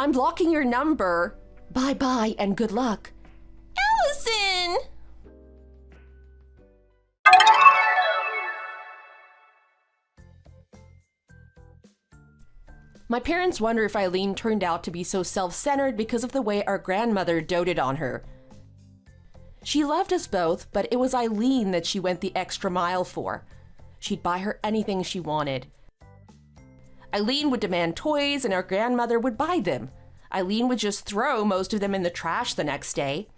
Speaker 2: I'm blocking your number. Bye-bye and good luck.
Speaker 1: Allison!
Speaker 2: My parents wonder if Eileen turned out to be so self-centered because of the way our grandmother doted on her. She loved us both, but it was Eileen that she went the extra mile for. She'd buy her anything she wanted. Eileen would demand toys and our grandmother would buy them. Eileen would just throw most of them in the trash the next day.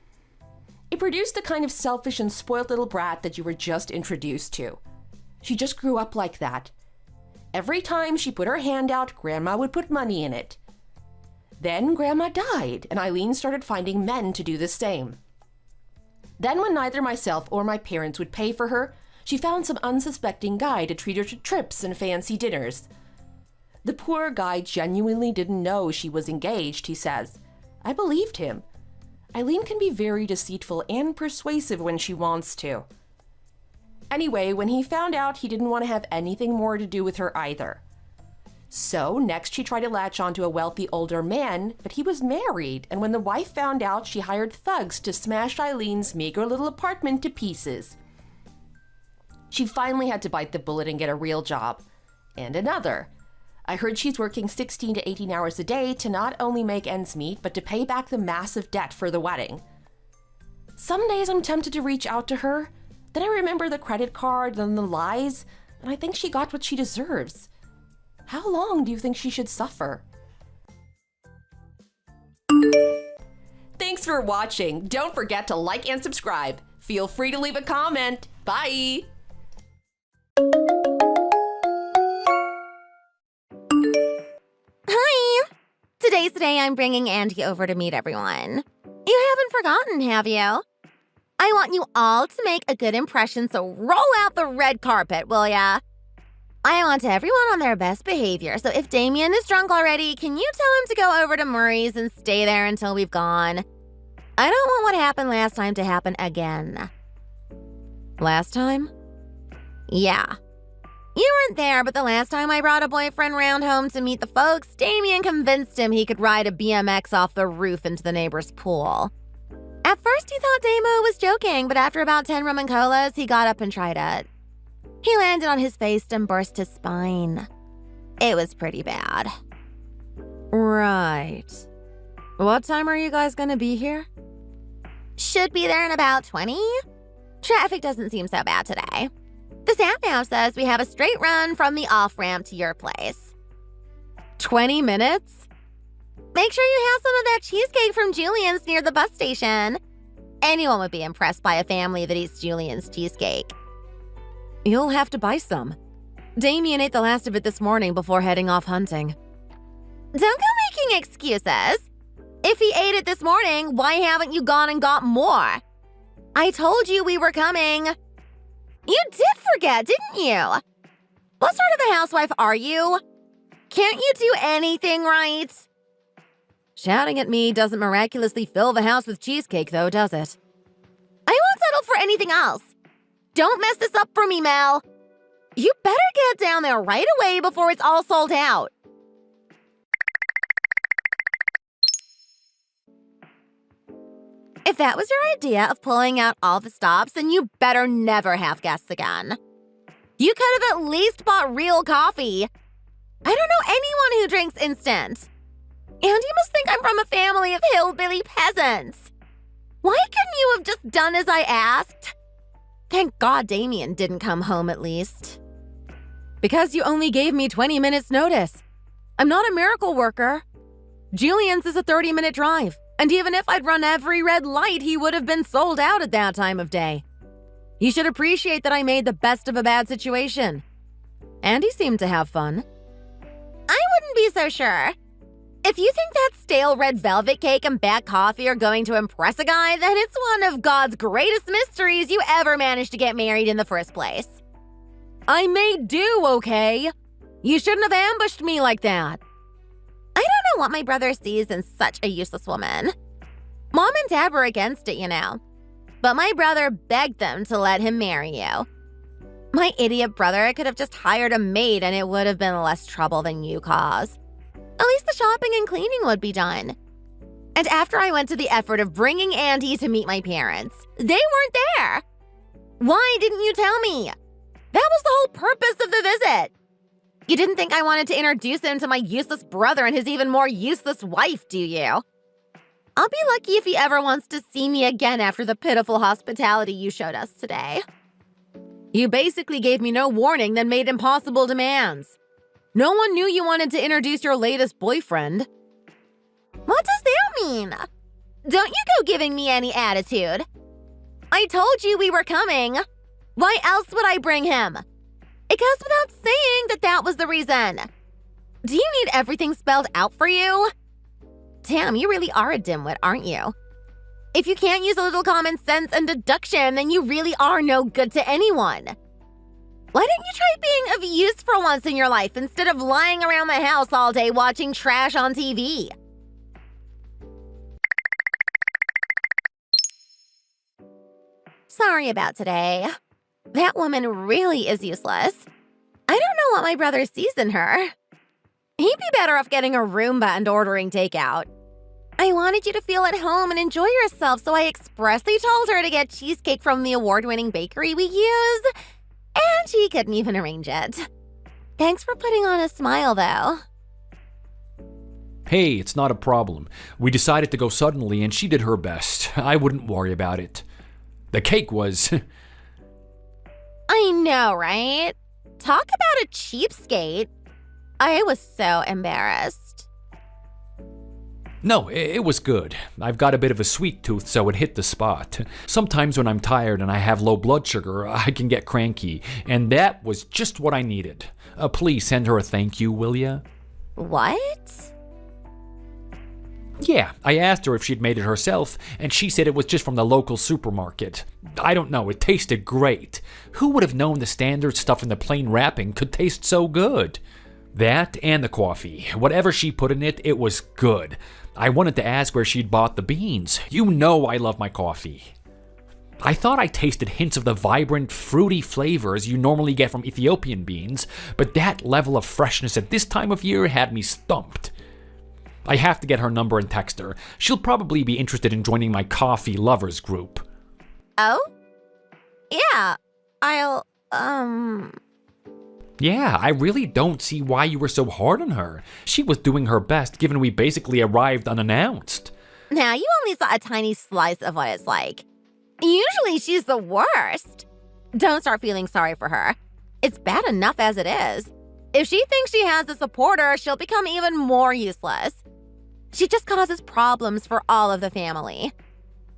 Speaker 2: It produced the kind of selfish and spoiled little brat that you were just introduced to. She just grew up like that. Every time she put her hand out, Grandma would put money in it. Then Grandma died, and Eileen started finding men to do the same. Then when neither myself or my parents would pay for her, she found some unsuspecting guy to treat her to trips and fancy dinners. The poor guy genuinely didn't know she was engaged, he says. I believed him. Eileen can be very deceitful and persuasive when she wants to. Anyway, when he found out, he didn't want to have anything more to do with her either. So next she tried to latch onto a wealthy older man, but he was married, and when the wife found out, she hired thugs to smash Eileen's meager little apartment to pieces. She finally had to bite the bullet and get a real job. And another. I heard she's working 16 to 18 hours a day to not only make ends meet, but to pay back the massive debt for the wedding. Some days I'm tempted to reach out to her. Then I remember the credit card, then the lies, and I think she got what she deserves. How long do you think she should suffer? Thanks for watching. Don't forget to like and subscribe. Feel free to leave a comment. Bye!
Speaker 3: Hi! Today's the day I'm bringing Andy over to meet everyone. You haven't forgotten, have you? I want you all to make a good impression, so roll out the red carpet, will ya? I want everyone on their best behavior, so if Damien is drunk already, can you tell him to go over to Murray's and stay there until we've gone? I don't want what happened last time to happen again. Last time? Yeah. You weren't there, but the last time I brought a boyfriend round home to meet the folks, Damien convinced him he could ride a BMX off the roof into the neighbor's pool. At first, he thought Damo was joking, but after about 10 rum and colas, he got up and tried it. He landed on his face and burst his spine. It was pretty bad.
Speaker 4: Right. What time are you guys gonna be here?
Speaker 3: Should be there in about 20. Traffic doesn't seem so bad today. The sat nav says we have a straight run from the off-ramp to your place.
Speaker 4: 20 minutes?
Speaker 3: Make sure you have some of that cheesecake from Julian's near the bus station. Anyone would be impressed by a family that eats Julian's cheesecake.
Speaker 4: You'll have to buy some. Damien ate the last of it this morning before heading off hunting.
Speaker 3: Don't go making excuses. If he ate it this morning, why haven't you gone and got more? I told you we were coming. You did forget, didn't you? What sort of a housewife are you? Can't you do anything right?
Speaker 4: Shouting at me doesn't miraculously fill the house with cheesecake, though, does it?
Speaker 3: I won't settle for anything else. Don't mess this up for me, Mel. You better get down there right away before it's all sold out. If that was your idea of pulling out all the stops, then you better never have guests again. You could have at least bought real coffee. I don't know anyone who drinks instant. And you must think I'm from a family of hillbilly peasants. Why couldn't you have just done as I asked? Thank God Damien didn't come home at least.
Speaker 4: Because you only gave me 20 minutes notice. I'm not a miracle worker. Julian's is a 30-minute drive, and even if I'd run every red light, he would have been sold out at that time of day. You should appreciate that I made the best of a bad situation. Andy seemed to have fun.
Speaker 3: I wouldn't be so sure. If you think that stale red velvet cake and bad coffee are going to impress a guy, then it's one of God's greatest mysteries you ever managed to get married in the first place.
Speaker 4: I made do, okay? You shouldn't have ambushed me like that.
Speaker 3: I don't know what my brother sees in such a useless woman. Mom and Dad were against it, you know. But my brother begged them to let him marry you. My idiot brother could have just hired a maid and it would have been less trouble than you caused. At least the shopping and cleaning would be done. And after I went to the effort of bringing Andy to meet my parents, they weren't there. Why didn't you tell me? That was the whole purpose of the visit. You didn't think I wanted to introduce him to my useless brother and his even more useless wife, do you? I'll be lucky if he ever wants to see me again after the pitiful hospitality you showed us today.
Speaker 4: You basically gave me no warning, then made impossible demands. No one knew you wanted to introduce your latest boyfriend.
Speaker 3: What does that mean? Don't you go giving me any attitude. I told you we were coming. Why else would I bring him? It goes without saying that was the reason. Do you need everything spelled out for you? Damn, you really are a dimwit, aren't you? If you can't use a little common sense and deduction, then you really are no good to anyone. Why don't you try being of use for once in your life instead of lying around the house all day watching trash on TV? Sorry about today. That woman really is useless. I don't know what my brother sees in her. He'd be better off getting a Roomba and ordering takeout. I wanted you to feel at home and enjoy yourself, so I expressly told her to get cheesecake from the award-winning bakery we use, and she couldn't even arrange it. Thanks for putting on a smile, though.
Speaker 5: Hey, it's not a problem. We decided to go suddenly and she did her best. I wouldn't worry about it. The cake was...
Speaker 3: I know, right? Talk about a cheapskate. I was so embarrassed.
Speaker 5: No, it was good. I've got a bit of a sweet tooth, so it hit the spot. Sometimes when I'm tired and I have low blood sugar, I can get cranky, and that was just what I needed. Please send her a thank you, will ya?
Speaker 3: What?
Speaker 5: Yeah, I asked her if she'd made it herself, and she said it was just from the local supermarket. I don't know, it tasted great. Who would have known the standard stuff in the plain wrapping could taste so good? That and the coffee. Whatever she put in it, it was good. I wanted to ask where she'd bought the beans. You know I love my coffee. I thought I tasted hints of the vibrant, fruity flavors you normally get from Ethiopian beans, but that level of freshness at this time of year had me stumped. I have to get her number and text her. She'll probably be interested in joining my coffee lovers group.
Speaker 3: Oh? Yeah,
Speaker 5: Yeah, I really don't see why you were so hard on her. She was doing her best given we basically arrived unannounced.
Speaker 3: Now, you only saw a tiny slice of what it's like. Usually she's the worst. Don't start feeling sorry for her. It's bad enough as it is. If she thinks she has a supporter, she'll become even more useless. She just causes problems for all of the family.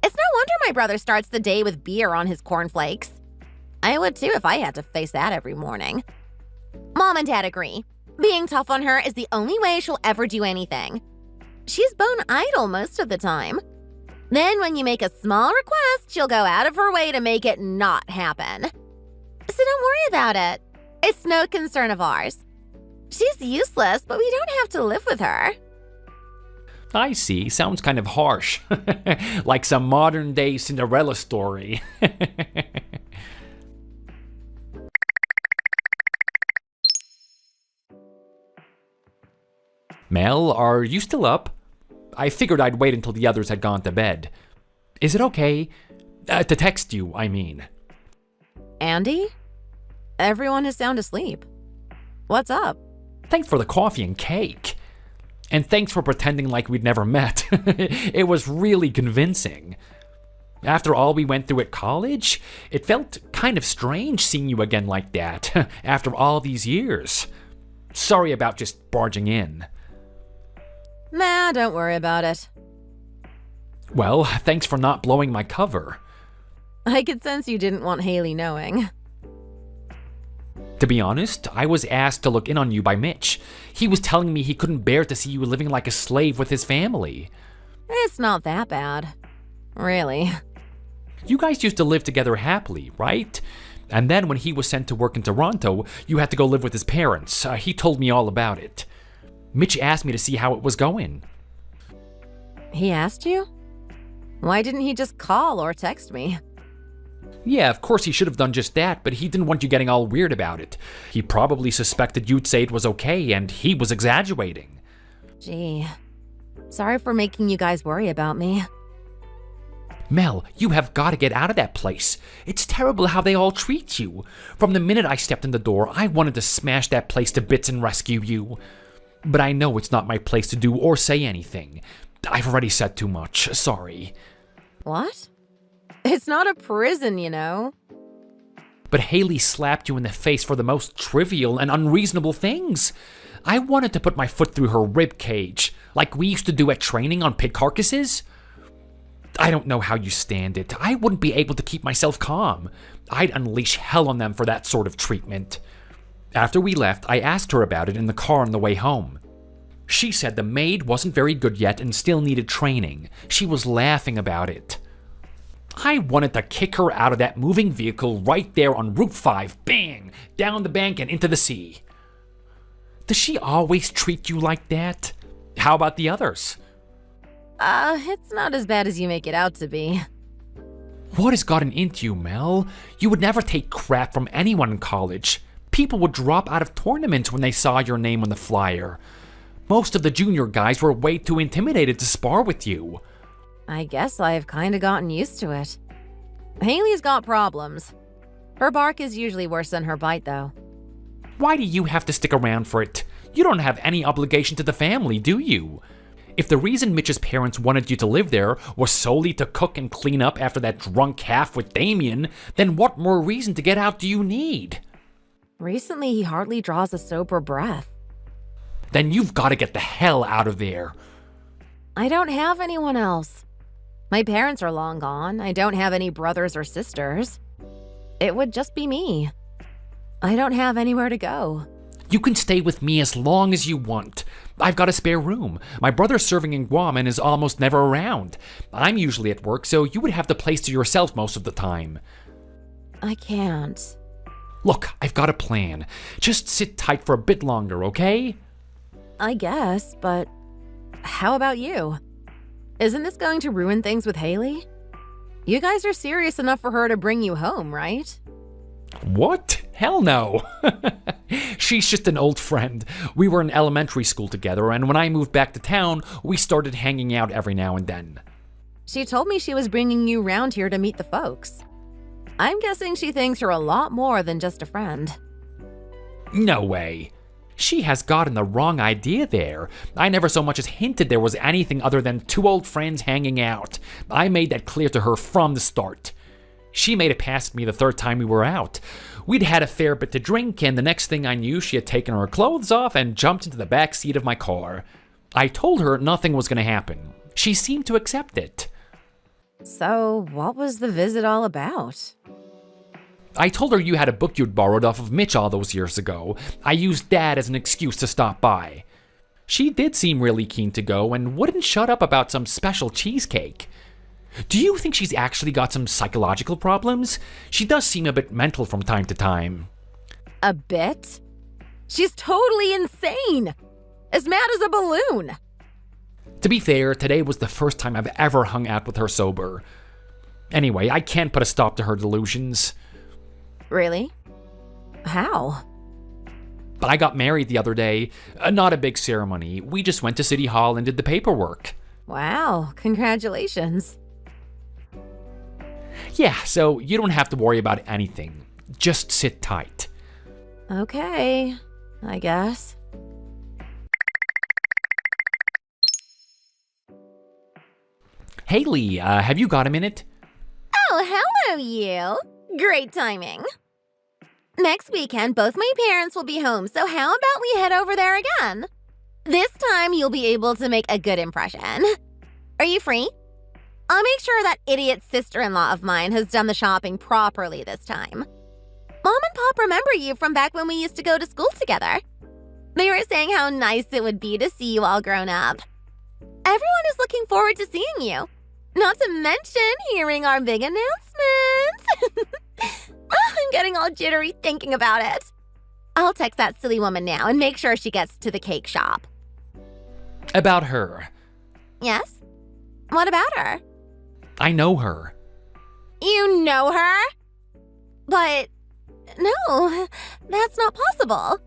Speaker 3: It's no wonder my brother starts the day with beer on his cornflakes. I would too if I had to face that every morning. Mom and Dad agree. Being tough on her is the only way she'll ever do anything. She's bone idle most of the time. Then when you make a small request, she'll go out of her way to make it not happen. So don't worry about it. It's no concern of ours. She's useless, but we don't have to live with her.
Speaker 5: I see. Sounds kind of harsh. Like some modern-day Cinderella story. Mel, are you still up? I figured I'd wait until the others had gone to bed. Is it okay? To text you, I mean.
Speaker 4: Andy? Everyone is sound asleep. What's up?
Speaker 5: Thanks for the coffee and cake. And thanks for pretending like we'd never met. It was really convincing. After all we went through at college, it felt kind of strange seeing you again like that, after all these years. Sorry about just barging in.
Speaker 4: Nah, don't worry about it.
Speaker 5: Well, thanks for not blowing my cover.
Speaker 4: I could sense you didn't want Haley knowing.
Speaker 5: To be honest, I was asked to look in on you by Mitch. He was telling me he couldn't bear to see you living like a slave with his family.
Speaker 4: It's not that bad. Really.
Speaker 5: You guys used to live together happily, right? And then when he was sent to work in Toronto, you had to go live with his parents. He told me all about it. Mitch asked me to see how it was going.
Speaker 4: He asked you? Why didn't he just call or text me?
Speaker 5: Yeah, of course he should have done just that, but he didn't want you getting all weird about it. He probably suspected you'd say it was okay, and he was exaggerating.
Speaker 4: Gee, sorry for making you guys worry about me.
Speaker 5: Mel, you have got to get out of that place. It's terrible how they all treat you. From the minute I stepped in the door, I wanted to smash that place to bits and rescue you. But I know it's not my place to do or say anything. I've already said too much, sorry.
Speaker 4: What? It's not a prison, you know.
Speaker 5: But Haley slapped you in the face for the most trivial and unreasonable things. I wanted to put my foot through her rib cage, like we used to do at training on pig carcasses. I don't know how you stand it. I wouldn't be able to keep myself calm. I'd unleash hell on them for that sort of treatment. After we left, I asked her about it in the car on the way home. She said the maid wasn't very good yet and still needed training. She was laughing about it. I wanted to kick her out of that moving vehicle right there on Route 5, bang, down the bank and into the sea. Does she always treat you like that? How about the others?
Speaker 4: It's not as bad as you make it out to be.
Speaker 5: What has gotten into you, Mel? You would never take crap from anyone in college. People would drop out of tournaments when they saw your name on the flyer. Most of the junior guys were way too intimidated to spar with you.
Speaker 4: I guess I've kinda gotten used to it. Haley's got problems. Her bark is usually worse than her bite, though.
Speaker 5: Why do you have to stick around for it? You don't have any obligation to the family, do you? If the reason Mitch's parents wanted you to live there was solely to cook and clean up after that drunk half with Damien, then what more reason to get out do you need?
Speaker 4: Recently, he hardly draws a sober breath.
Speaker 5: Then you've got to get the hell out of there.
Speaker 4: I don't have anyone else. My parents are long gone. I don't have any brothers or sisters. It would just be me. I don't have anywhere to go.
Speaker 5: You can stay with me as long as you want. I've got a spare room. My brother's serving in Guam and is almost never around. I'm usually at work, so you would have the place to yourself most of the time.
Speaker 4: I can't.
Speaker 5: Look, I've got a plan. Just sit tight for a bit longer, okay?
Speaker 4: I guess, but how about you? Isn't this going to ruin things with Haley? You guys are serious enough for her to bring you home, right?
Speaker 5: What? Hell no. She's just an old friend. We were in elementary school together, and when I moved back to town, we started hanging out every now and then.
Speaker 4: She told me she was bringing you round here to meet the folks. I'm guessing she thinks you're a lot more than just a friend.
Speaker 5: No way. She has gotten the wrong idea there. I never so much as hinted there was anything other than two old friends hanging out. I made that clear to her from the start. She made it past me the third time we were out. We'd had a fair bit to drink, and the next thing I knew, she had taken her clothes off and jumped into the back seat of my car. I told her nothing was going to happen. She seemed to accept it.
Speaker 4: So, what was the visit all about?
Speaker 5: I told her you had a book you'd borrowed off of Mitch all those years ago. I used that as an excuse to stop by. She did seem really keen to go and wouldn't shut up about some special cheesecake. Do you think she's actually got some psychological problems? She does seem a bit mental from time to time.
Speaker 4: A bit? She's totally insane! As mad as a balloon!
Speaker 5: To be fair, today was the first time I've ever hung out with her sober. Anyway, I can't put a stop to her delusions.
Speaker 4: Really? How?
Speaker 5: But I got married the other day. Not a big ceremony. We just went to City Hall and did the paperwork.
Speaker 4: Wow, congratulations.
Speaker 5: Yeah, so you don't have to worry about anything. Just sit tight.
Speaker 4: Okay, I guess.
Speaker 5: Haley, have you got a minute?
Speaker 3: Oh, hello, you. Great timing. Next weekend, both my parents will be home, so how about we head over there again? This time, you'll be able to make a good impression. Are you free? I'll make sure that idiot sister-in-law of mine has done the shopping properly this time. Mom and Pop remember you from back when we used to go to school together. They were saying how nice it would be to see you all grown up. Everyone is looking forward to seeing you. Not to mention hearing our big announcement. I'm getting all jittery thinking about it. I'll text that silly woman now and make sure she gets to the cake shop.
Speaker 5: About her.
Speaker 3: Yes? What about her?
Speaker 5: I know her.
Speaker 3: You know her? But no, that's not possible.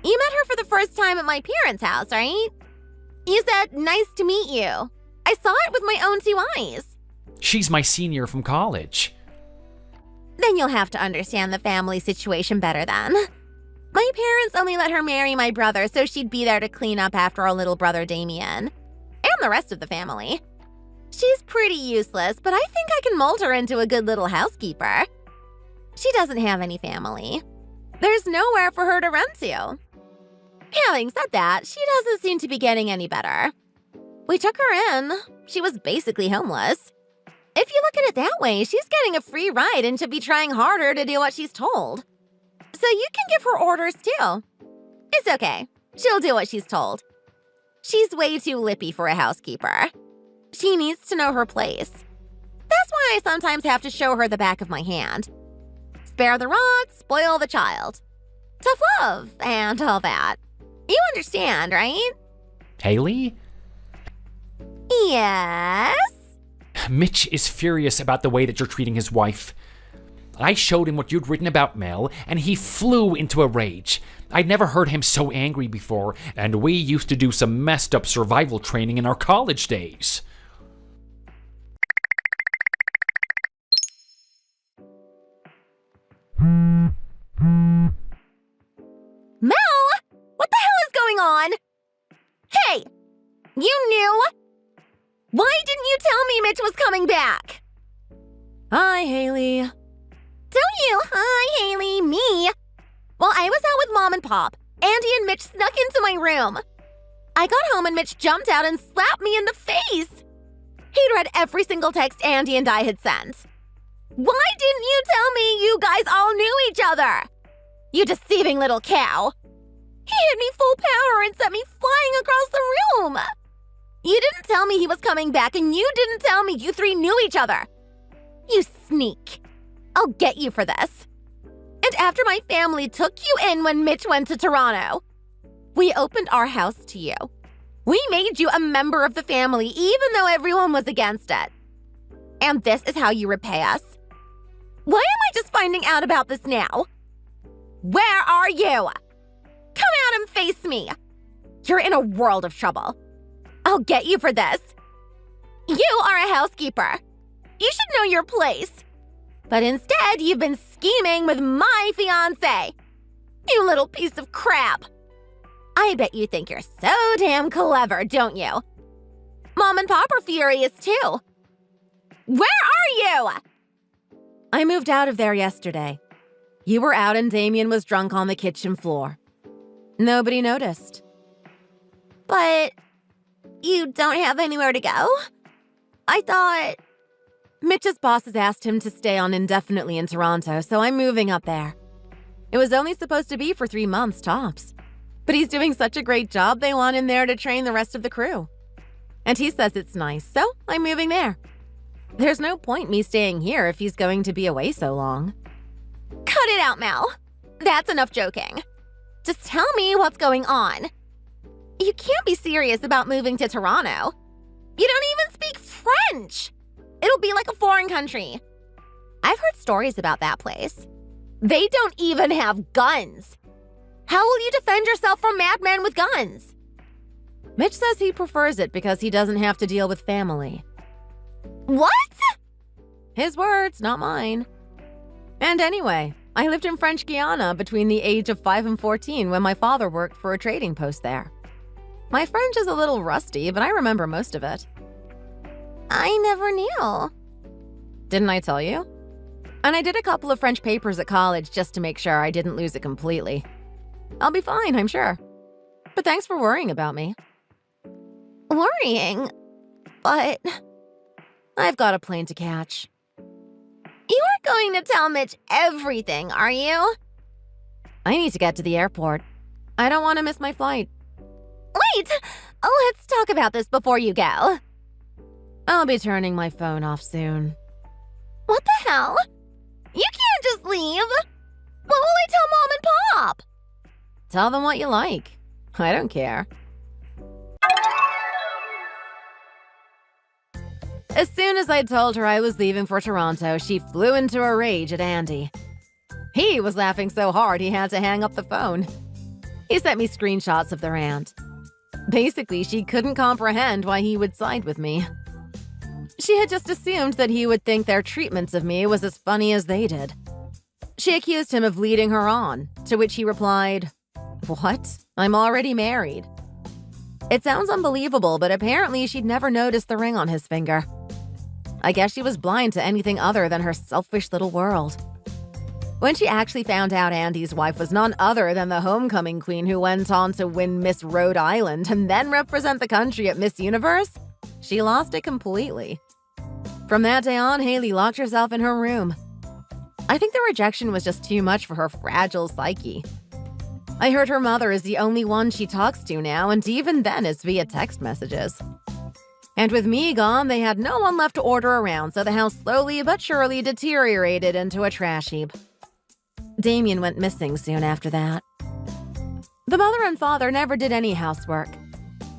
Speaker 3: You met her for the first time at my parents' house, right? You said, "Nice to meet you." I saw it with my own 2 eyes.
Speaker 5: She's my senior from college.
Speaker 3: Then you'll have to understand the family situation better then. My parents only let her marry my brother so she'd be there to clean up after our little brother Damien. And the rest of the family. She's pretty useless, but I think I can mold her into a good little housekeeper. She doesn't have any family. There's nowhere for her to run to. Having said that, she doesn't seem to be getting any better. We took her in. She was basically homeless. If you look at it that way, she's getting a free ride and should be trying harder to do what she's told. So you can give her orders too. It's okay. She'll do what she's told. She's way too lippy for a housekeeper. She needs to know her place. That's why I sometimes have to show her the back of my hand. Spare the rod, spoil the child. Tough love and all that. You understand, right?
Speaker 5: Haley?
Speaker 3: Yes?
Speaker 5: Mitch is furious about the way that you're treating his wife. I showed him what you'd written about Mel, and he flew into a rage. I'd never heard him so angry before, and we used to do some messed up survival training in our college days.
Speaker 3: Mel? What the hell is going on? Hey! You knew? Why didn't you tell me Mitch was coming back?
Speaker 4: Hi, Haley.
Speaker 3: Don't you? Hi, Haley. Me. While I was out with Mom and Pop, Andy and Mitch snuck into my room. I got home and Mitch jumped out and slapped me in the face. He'd read every single text Andy and I had sent. Why didn't you tell me you guys all knew each other? You deceiving little cow. He hit me full power and sent me flying across the room. You didn't tell me he was coming back, and you didn't tell me you 3 knew each other. You sneak. I'll get you for this. And after my family took you in when Mitch went to Toronto, we opened our house to you. We made you a member of the family, even though everyone was against it. And this is how you repay us. Why am I just finding out about this now? Where are you? Come out and face me. You're in a world of trouble. I'll get you for this. You are a housekeeper. You should know your place. But instead, you've been scheming with my fiancé. You little piece of crap. I bet you think you're so damn clever, don't you? Mom and Pop are furious too. Where are you?
Speaker 4: I moved out of there yesterday. You were out and Damien was drunk on the kitchen floor. Nobody noticed.
Speaker 3: But you don't have anywhere to go? I thought...
Speaker 4: Mitch's bosses asked him to stay on indefinitely in Toronto, so I'm moving up there. It was only supposed to be for 3 months tops. But he's doing such a great job, they want him there to train the rest of the crew. And he says it's nice, so I'm moving there. There's no point me staying here if he's going to be away so long.
Speaker 3: Cut it out, Mel. That's enough joking. Just tell me what's going on. You can't be serious about moving to Toronto. You don't even speak French. It'll be like a foreign country. I've heard stories about that place. They don't even have guns. How will you defend yourself from madmen with guns?
Speaker 4: Mitch says he prefers it because he doesn't have to deal with family.
Speaker 3: What?
Speaker 4: His words, not mine. And anyway, I lived in French Guiana between the age of 5 and 14 when my father worked for a trading post there. My French is a little rusty, but I remember most of it.
Speaker 3: I never knew.
Speaker 4: Didn't I tell you? And I did a couple of French papers at college just to make sure I didn't lose it completely. I'll be fine, I'm sure. But thanks for worrying about me.
Speaker 3: Worrying? But
Speaker 4: I've got a plane to catch.
Speaker 3: you aren't going to tell Mitch everything, are you?
Speaker 4: I need to get to the airport. I don't want to miss my flight.
Speaker 3: Wait! Let's talk about this before you go.
Speaker 4: I'll be turning my phone off soon.
Speaker 3: What the hell? You can't just leave. What will I tell Mom and Pop?
Speaker 4: Tell them what you like. I don't care. As soon as I told her I was leaving for Toronto, she flew into a rage at Andy. He was laughing so hard he had to hang up the phone. He sent me screenshots of their aunt. Basically, she couldn't comprehend why he would side with me. She had just assumed that he would think their treatments of me was as funny as they did. She accused him of leading her on, to which he replied, "What? I'm already married." It sounds unbelievable, but apparently she'd never noticed the ring on his finger. I guess she was blind to anything other than her selfish little world. When she actually found out Andy's wife was none other than the homecoming queen who went on to win Miss Rhode Island and then represent the country at Miss Universe, she lost it completely. From that day on, Haley locked herself in her room. I think the rejection was just too much for her fragile psyche. I heard her mother is the only one she talks to now, and even then it's via text messages. And with me gone, they had no one left to order around, so the house slowly but surely deteriorated into a trash heap. Damien went missing soon after that. The mother and father never did any housework.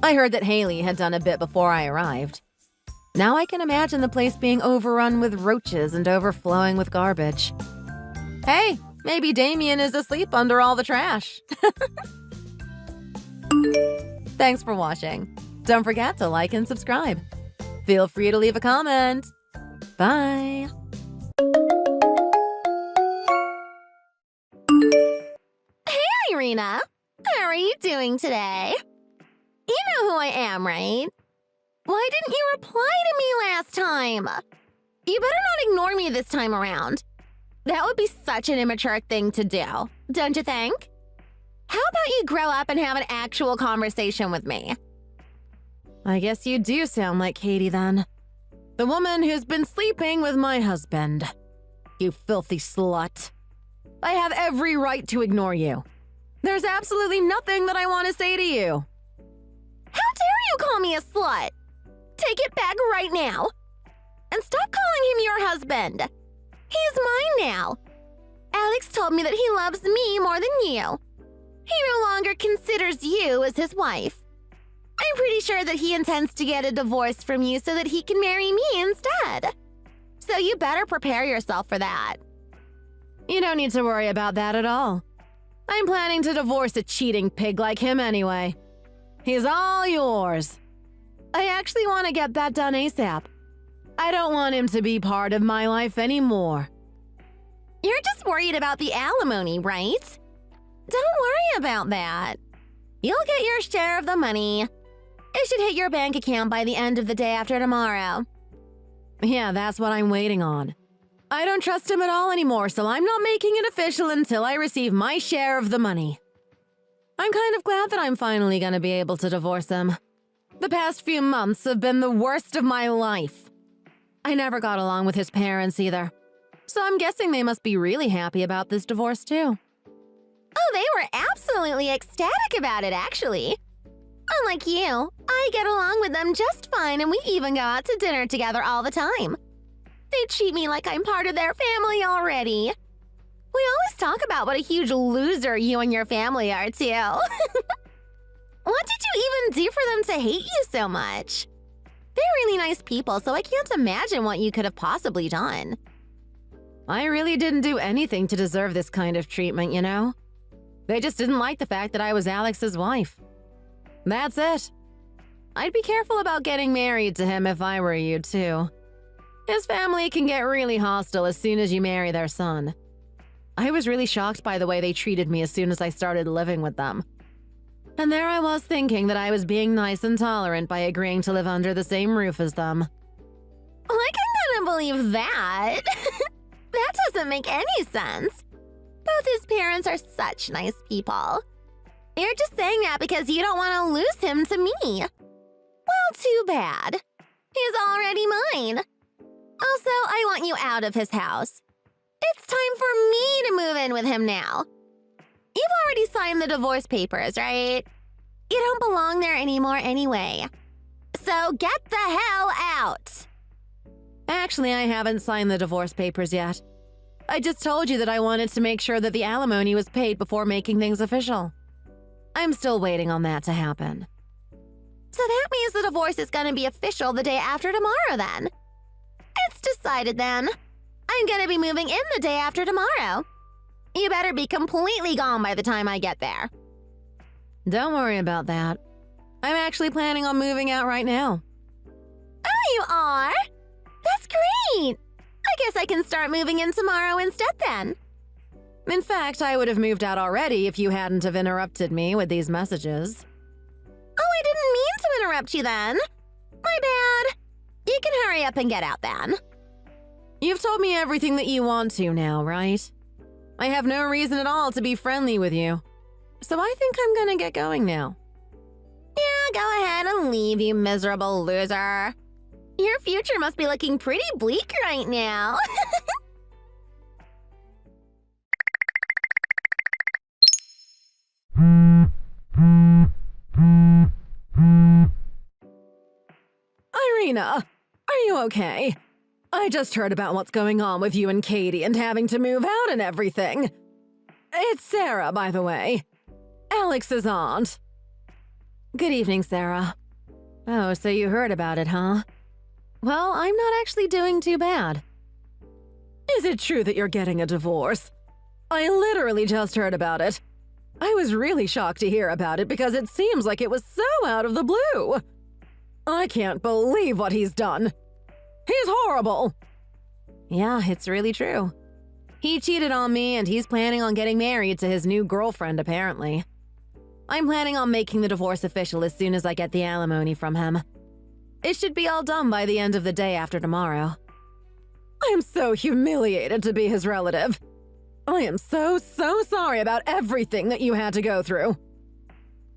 Speaker 4: I heard that Haley had done a bit before I arrived. Now I can imagine the place being overrun with roaches and overflowing with garbage. Hey, maybe Damien is asleep under all the trash. Thanks for watching. Don't forget to like and subscribe. Feel free to leave a comment. Bye.
Speaker 3: Hey, Irina. How are you doing today? You know who I am, right? Why didn't you reply to me last time? You better not ignore me this time around. That would be such an immature thing to do, don't you think? How about you grow up and have an actual conversation with me?
Speaker 4: I guess you do sound like Katie then. The woman who's been sleeping with my husband. You filthy slut. I have every right to ignore you. There's absolutely nothing that I want to say to you.
Speaker 3: How dare you call me a slut? Take it back right now. And stop calling him your husband. He's mine now. Alex told me that he loves me more than you. He no longer considers you as his wife. I'm pretty sure that he intends to get a divorce from you so that he can marry me instead. So you better prepare yourself for that.
Speaker 4: You don't need to worry about that at all. I'm planning to divorce a cheating pig like him anyway. He's all yours. I actually want to get that done ASAP. I don't want him to be part of my life anymore.
Speaker 3: You're just worried about the alimony, right? Don't worry about that. You'll get your share of the money. It should hit your bank account by the end of the day after tomorrow.
Speaker 4: Yeah, that's what I'm waiting on. I don't trust him at all anymore, so I'm not making it official until I receive my share of the money. I'm kind of glad that I'm finally going to be able to divorce him. The past few months have been the worst of my life. I never got along with his parents either, so I'm guessing they must be really happy about this divorce too.
Speaker 3: Oh, they were absolutely ecstatic about it, actually. Unlike you, I get along with them just fine, and we even go out to dinner together all the time. They treat me like I'm part of their family already. We always talk about what a huge loser you and your family are, too. What did you even do for them to hate you so much? They're really nice people, so I can't imagine what you could have possibly done.
Speaker 4: I really didn't do anything to deserve this kind of treatment, you know? They just didn't like the fact that I was Alex's wife. That's it. I'd be careful about getting married to him if I were you, too. His family can get really hostile as soon as you marry their son. I was really shocked by the way they treated me as soon as I started living with them. And there I was thinking that I was being nice and tolerant by agreeing to live under the same roof as them.
Speaker 3: I can kind of believe that. That doesn't make any sense. Both his parents are such nice people. You're just saying that because you don't want to lose him to me. Well, too bad. He's already mine. Also, I want you out of his house. It's time for me to move in with him now. You've already signed the divorce papers, right? You don't belong there anymore anyway. So get the hell out!
Speaker 4: Actually, I haven't signed the divorce papers yet. I just told you that I wanted to make sure that the alimony was paid before making things official. I'm still waiting on that to happen.
Speaker 3: So that means the divorce is gonna be official the day after tomorrow then. It's decided then. I'm gonna be moving in the day after tomorrow. You better be completely gone by the time I get there.
Speaker 4: Don't worry about that. I'm actually planning on moving out right now.
Speaker 3: Oh, you are? That's great! I guess I can start moving in tomorrow instead then.
Speaker 4: In fact, I would have moved out already if you hadn't have interrupted me with these messages.
Speaker 3: Oh, I didn't mean to interrupt you then. My bad. You can hurry up and get out then.
Speaker 4: You've told me everything that you want to now, right? I have no reason at all to be friendly with you. So I think I'm gonna get going now.
Speaker 3: Yeah, go ahead and leave, you miserable loser. Your future must be looking pretty bleak right now.
Speaker 4: Irina, are you okay? I just heard about what's going on with you and Katie and having to move out and everything. It's Sarah, by the way. Alex's aunt. Good evening, Sarah. Oh, so you heard about it, huh? Well, I'm not actually doing too bad. Is it true that you're getting a divorce? I literally just heard about it. I was really shocked to hear about it because it seems like it was so out of the blue. I can't believe what he's done. He's horrible. Yeah, it's really true. He cheated on me and he's planning on getting married to his new girlfriend, apparently. I'm planning on making the divorce official as soon as I get the alimony from him. It should be all done by the end of the day after tomorrow. I'm so humiliated to be his relative. I am so sorry about everything that you had to go through.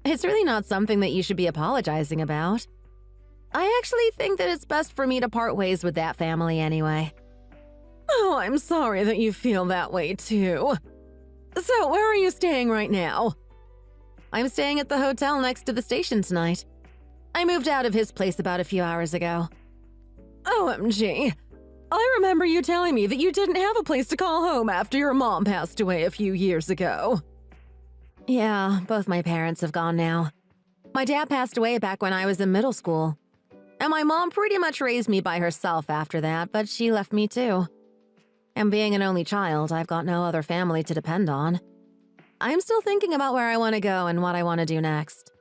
Speaker 4: It's really not something that you should be apologizing about. I actually think that it's best for me to part ways with that family anyway. Oh, I'm sorry that you feel that way too. So, where are you staying right now? I'm staying at the hotel next to the station tonight. I moved out of his place about a few hours ago. OMG. I remember you telling me that you didn't have a place to call home after your mom passed away a few years ago. Yeah, both my parents have gone now. My dad passed away back when I was in middle school. And my mom pretty much raised me by herself after that, but she left me too. And being an only child, I've got no other family to depend on. I'm still thinking about where I want to go and what I want to do next.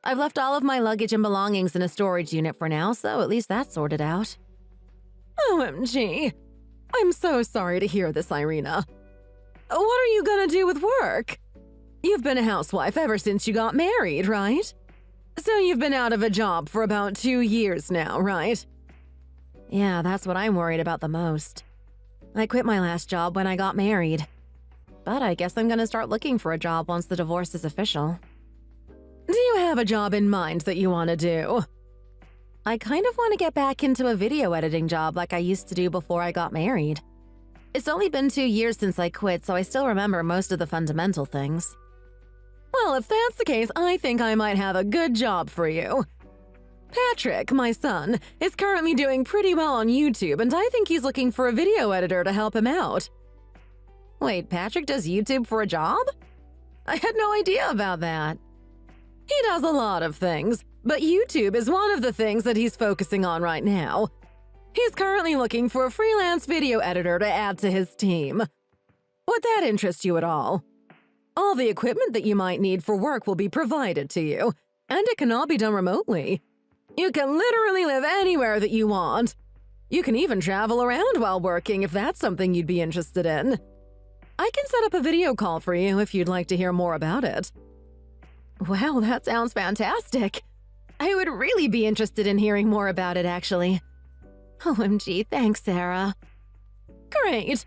Speaker 4: I've left all of my luggage and belongings in a storage unit for now, so at least that's sorted out. OMG. I'm so sorry to hear this, Irina. What are you gonna do with work? You've been a housewife ever since you got married, right? So you've been out of a job for about 2 years now, right? Yeah, that's what I'm worried about the most. I quit my last job when I got married. But I guess I'm gonna start looking for a job once the divorce is official. Do you have a job in mind that you want to do? I kind of want to get back into a video editing job like I used to do before I got married. It's only been 2 years since I quit, so I still remember most of the fundamental things. Well, if that's the case, I think I might have a good job for you. Patrick, my son, is currently doing pretty well on YouTube, and I think he's looking for a video editor to help him out. Wait, Patrick does YouTube for a job? I had no idea about that. He does a lot of things, but YouTube is one of the things that he's focusing on right now. He's currently looking for a freelance video editor to add to his team. Would that interest you at all? All the equipment that you might need for work will be provided to you, and it can all be done remotely. You can literally live anywhere that you want. You can even travel around while working if that's something you'd be interested in. I can set up a video call for you if you'd like to hear more about it. Wow, that sounds fantastic. I would really be interested in hearing more about it, actually. OMG, thanks, Sarah. Great.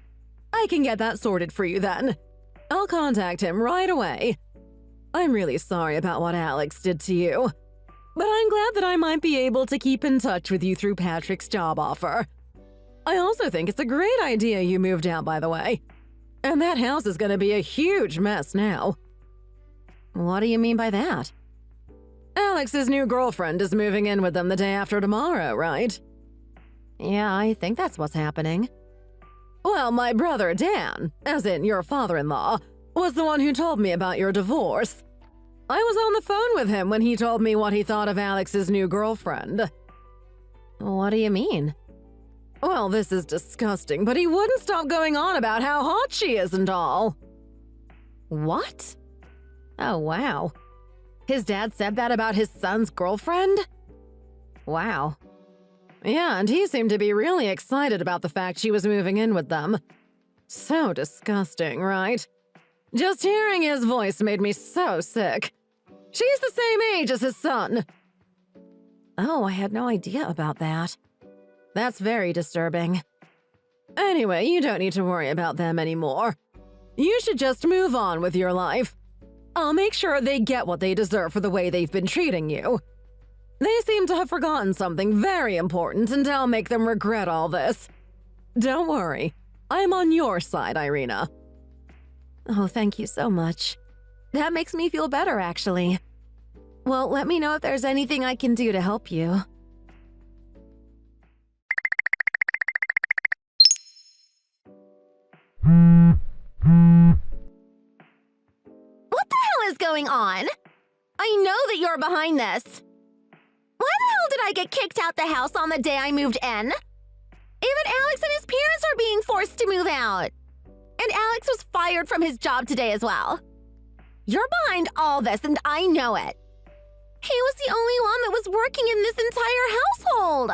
Speaker 4: I can get that sorted for you then. I'll contact him right away. I'm really sorry about what Alex did to you, but I'm glad that I might be able to keep in touch with you through Patrick's job offer. I also think it's a great idea you moved out, by the way. And that house is going to be a huge mess now. What do you mean by that? Alex's new girlfriend is moving in with them the day after tomorrow, right? Yeah, I think that's what's happening. Well, my brother Dan, as in your father-in-law, was the one who told me about your divorce. I was on the phone with him when he told me what he thought of Alex's new girlfriend. What do you mean? Well, this is disgusting, but he wouldn't stop going on about how hot she is and all. What? Oh, wow. His dad said that about his son's girlfriend? Wow. Yeah, and he seemed to be really excited about the fact she was moving in with them. So disgusting, right? Just hearing his voice made me so sick. She's the same age as his son. Oh, I had no idea about that. That's very disturbing. Anyway, you don't need to worry about them anymore. You should just move on with your life. I'll make sure they get what they deserve for the way they've been treating you. They seem to have forgotten something very important, and I'll make them regret all this. Don't worry. I'm on your side, Irina. Oh, thank you so much. That makes me feel better, actually. Well, let me know if there's anything I can do to help you.
Speaker 3: What the hell is going on? I know that you're behind this. Why the hell did I get kicked out the house on the day I moved in? Even Alex and his parents are being forced to move out. And Alex was fired from his job today as well. You're behind all this, and I know it. He was the only one that was working in this entire household.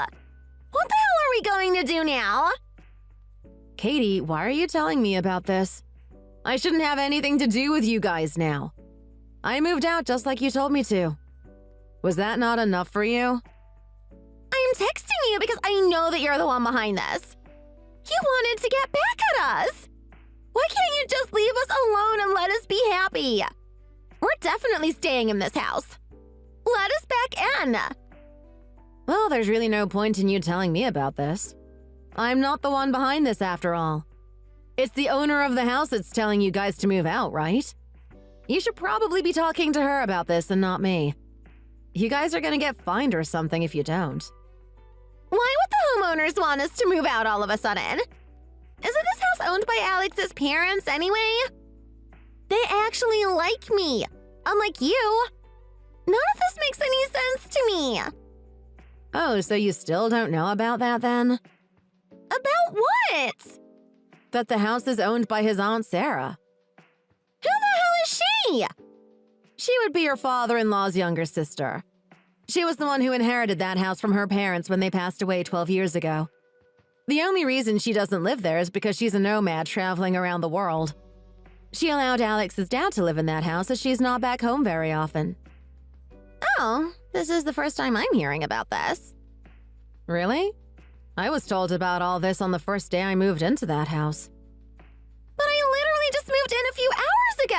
Speaker 3: What the hell are we going to do now?
Speaker 4: Katie, why are you telling me about this? I shouldn't have anything to do with you guys now. I moved out just like you told me to. Was that not enough for you?
Speaker 3: I'm texting you because I know that you're the one behind this. You wanted to get back at us. Why can't you just leave us alone and let us be happy? We're definitely staying in this house. Let us back in.
Speaker 4: Well, there's really no point in you telling me about this. I'm not the one behind this after all. It's the owner of the house that's telling you guys to move out, right? You should probably be talking to her about this and not me. You guys are gonna get fined or something if you don't.
Speaker 3: Why would the homeowners want us to move out all of a sudden? Isn't this house owned by Alex's parents anyway? They actually like me, unlike you. None of this makes any sense to me.
Speaker 4: Oh, so you still don't know about that then?
Speaker 3: About what?
Speaker 4: That the house is owned by his Aunt Sarah.
Speaker 3: Who the hell is she?
Speaker 4: She would be your father-in-law's younger sister. She was the one who inherited that house from her parents when they passed away 12 years ago. The only reason she doesn't live there is because she's a nomad traveling around the world. She allowed Alex's dad to live in that house as she's not back home very often.
Speaker 3: Oh, this is the first time I'm hearing about this.
Speaker 4: Really? I was told about all this on the first day I moved into that house.
Speaker 3: But I literally just moved in a few hours ago.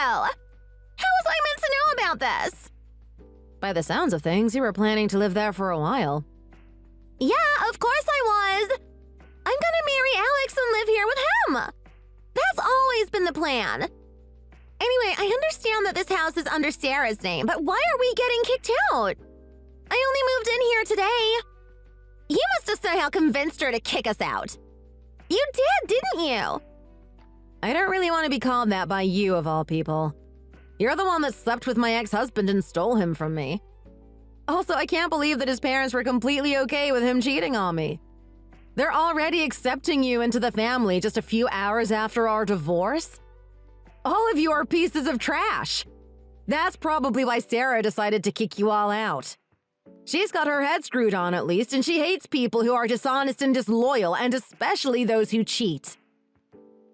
Speaker 3: How was I meant to know about this?
Speaker 4: By the sounds of things, you were planning to live there for a while.
Speaker 3: Yeah, of course I was. I'm gonna marry Alex and live here with him. That's always been the plan. Anyway, I understand that this house is under Sarah's name, but why are we getting kicked out? I only moved in here today. You must have somehow convinced her to kick us out. You did, didn't you?
Speaker 4: I don't really want to be called that by you, of all people. You're the one that slept with my ex-husband and stole him from me. Also, I can't believe that his parents were completely okay with him cheating on me. They're already accepting you into the family just a few hours after our divorce? All of you are pieces of trash. That's probably why Sarah decided to kick you all out. She's got her head screwed on at least, and she hates people who are dishonest and disloyal, and especially those who cheat.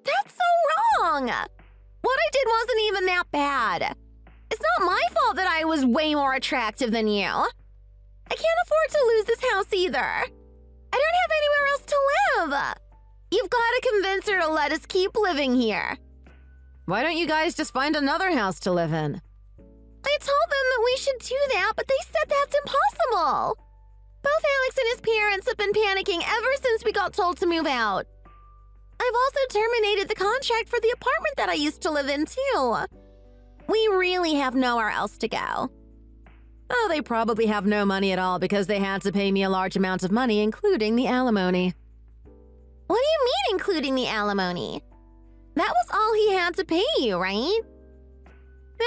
Speaker 3: That's so wrong! What I did wasn't even that bad. It's not my fault that I was way more attractive than you. I can't afford to lose this house either. I don't have anywhere else to live. You've got to convince her to let us keep living here.
Speaker 4: Why don't you guys just find another house to live in?
Speaker 3: I told them that we should do that, but they said that's impossible. Both Alex and his parents have been panicking ever since we got told to move out. I've also terminated the contract for the apartment that I used to live in, too. We really have nowhere else to go.
Speaker 4: Oh, they probably have no money at all because they had to pay me a large amount of money, including the alimony.
Speaker 3: What do you mean, including the alimony? That was all he had to pay you, right?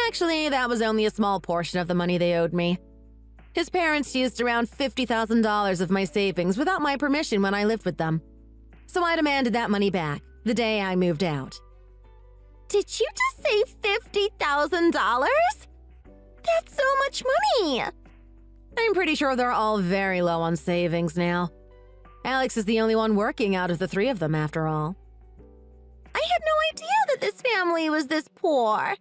Speaker 4: Actually, that was only a small portion of the money they owed me. His parents used around $50,000 of my savings without my permission when I lived with them. So I demanded that money back the day I moved out.
Speaker 3: Did you just say $50,000? That's so much money!
Speaker 4: I'm pretty sure they're all very low on savings now. Alex is the only one working out of the three of them, after all.
Speaker 3: I had no idea that this family was this poor.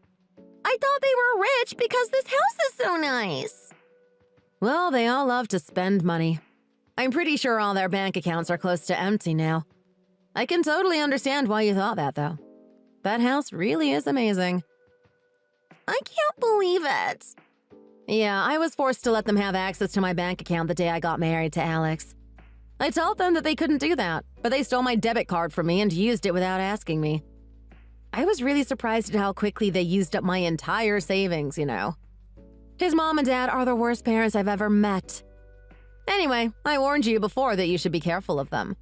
Speaker 3: I thought they were rich because this house is so nice.
Speaker 4: Well, they all love to spend money. I'm pretty sure all their bank accounts are close to empty now. I can totally understand why you thought that, though. That house really is amazing.
Speaker 3: I can't believe it.
Speaker 4: Yeah, I was forced to let them have access to my bank account the day I got married to Alex. I told them that they couldn't do that, but they stole my debit card from me and used it without asking me. I was really surprised at how quickly they used up my entire savings, you know. His mom and dad are the worst parents I've ever met. Anyway, I warned you before that you should be careful of them.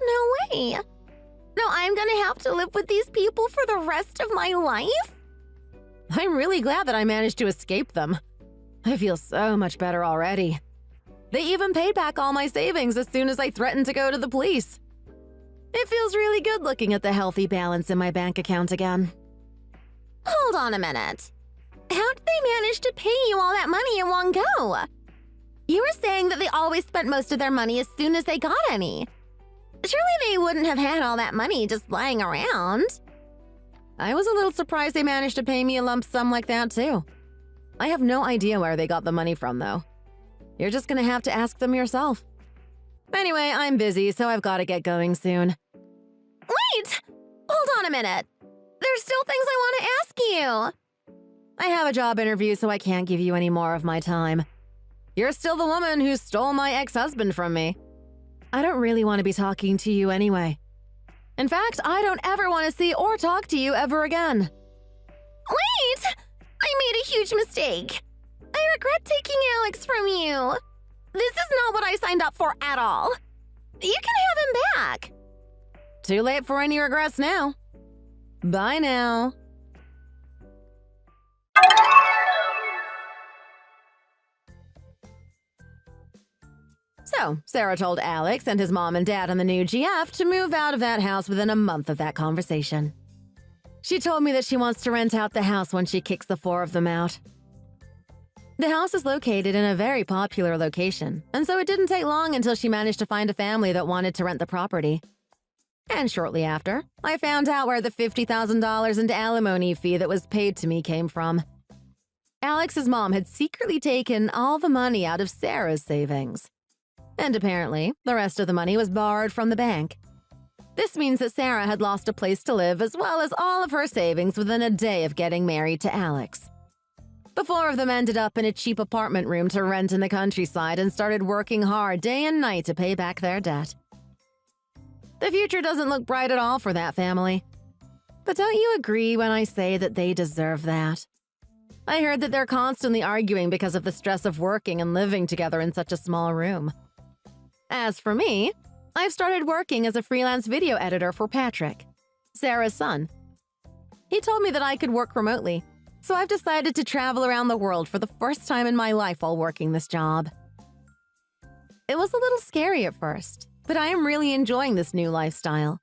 Speaker 3: No way. No, I'm gonna have to live with these people for the rest of my life?
Speaker 4: I'm really glad that I managed to escape them. I feel so much better already. They even paid back all my savings as soon as I threatened to go to the police. It feels really good looking at the healthy balance in my bank account again.
Speaker 3: Hold on a minute. How did they manage to pay you all that money in one go? You were saying that they always spent most of their money as soon as they got any. Surely they wouldn't have had all that money just lying around.
Speaker 4: I was a little surprised they managed to pay me a lump sum like that, too. I have no idea where they got the money from, though. You're just gonna have to ask them yourself. Anyway, I'm busy, so I've got to get going soon.
Speaker 3: Wait! Hold on a minute. There's still things I want to ask you.
Speaker 4: I have a job interview, so I can't give you any more of my time. You're still the woman who stole my ex-husband from me. I don't really want to be talking to you anyway. In fact, I don't ever want to see or talk to you ever again.
Speaker 3: Wait! I made a huge mistake. I regret taking Alex from you. This is not what I signed up for at all. You can have him back.
Speaker 4: Too late for any regrets now. Bye now. So, Sarah told Alex and his mom and dad on the new GF to move out of that house within a month of that conversation. She told me that she wants to rent out the house when she kicks the four of them out. The house is located in a very popular location, and so it didn't take long until she managed to find a family that wanted to rent the property. And shortly after, I found out where the $50,000 in alimony fee that was paid to me came from. Alex's mom had secretly taken all the money out of Sarah's savings. And apparently, the rest of the money was borrowed from the bank. This means that Sarah had lost a place to live as well as all of her savings within a day of getting married to Alex. The four of them ended up in a cheap apartment room to rent in the countryside and started working hard day and night to pay back their debt. The future doesn't look bright at all for that family. But don't you agree when I say that they deserve that? I heard that they're constantly arguing because of the stress of working and living together in such a small room. As for me, I've started working as a freelance video editor for Patrick, Sarah's son. He told me that I could work remotely, so I've decided to travel around the world for the first time in my life while working this job. It was a little scary at first, but I am really enjoying this new lifestyle.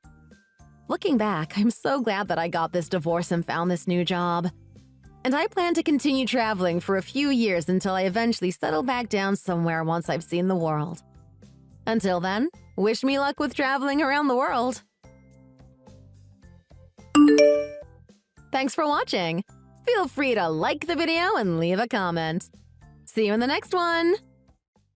Speaker 4: Looking back, I'm so glad that I got this divorce and found this new job. And I plan to continue traveling for a few years until I eventually settle back down somewhere once I've seen the world. Until then, wish me luck with traveling around the world. Thanks for watching. Feel free to like the video and leave a comment. See you in the next one!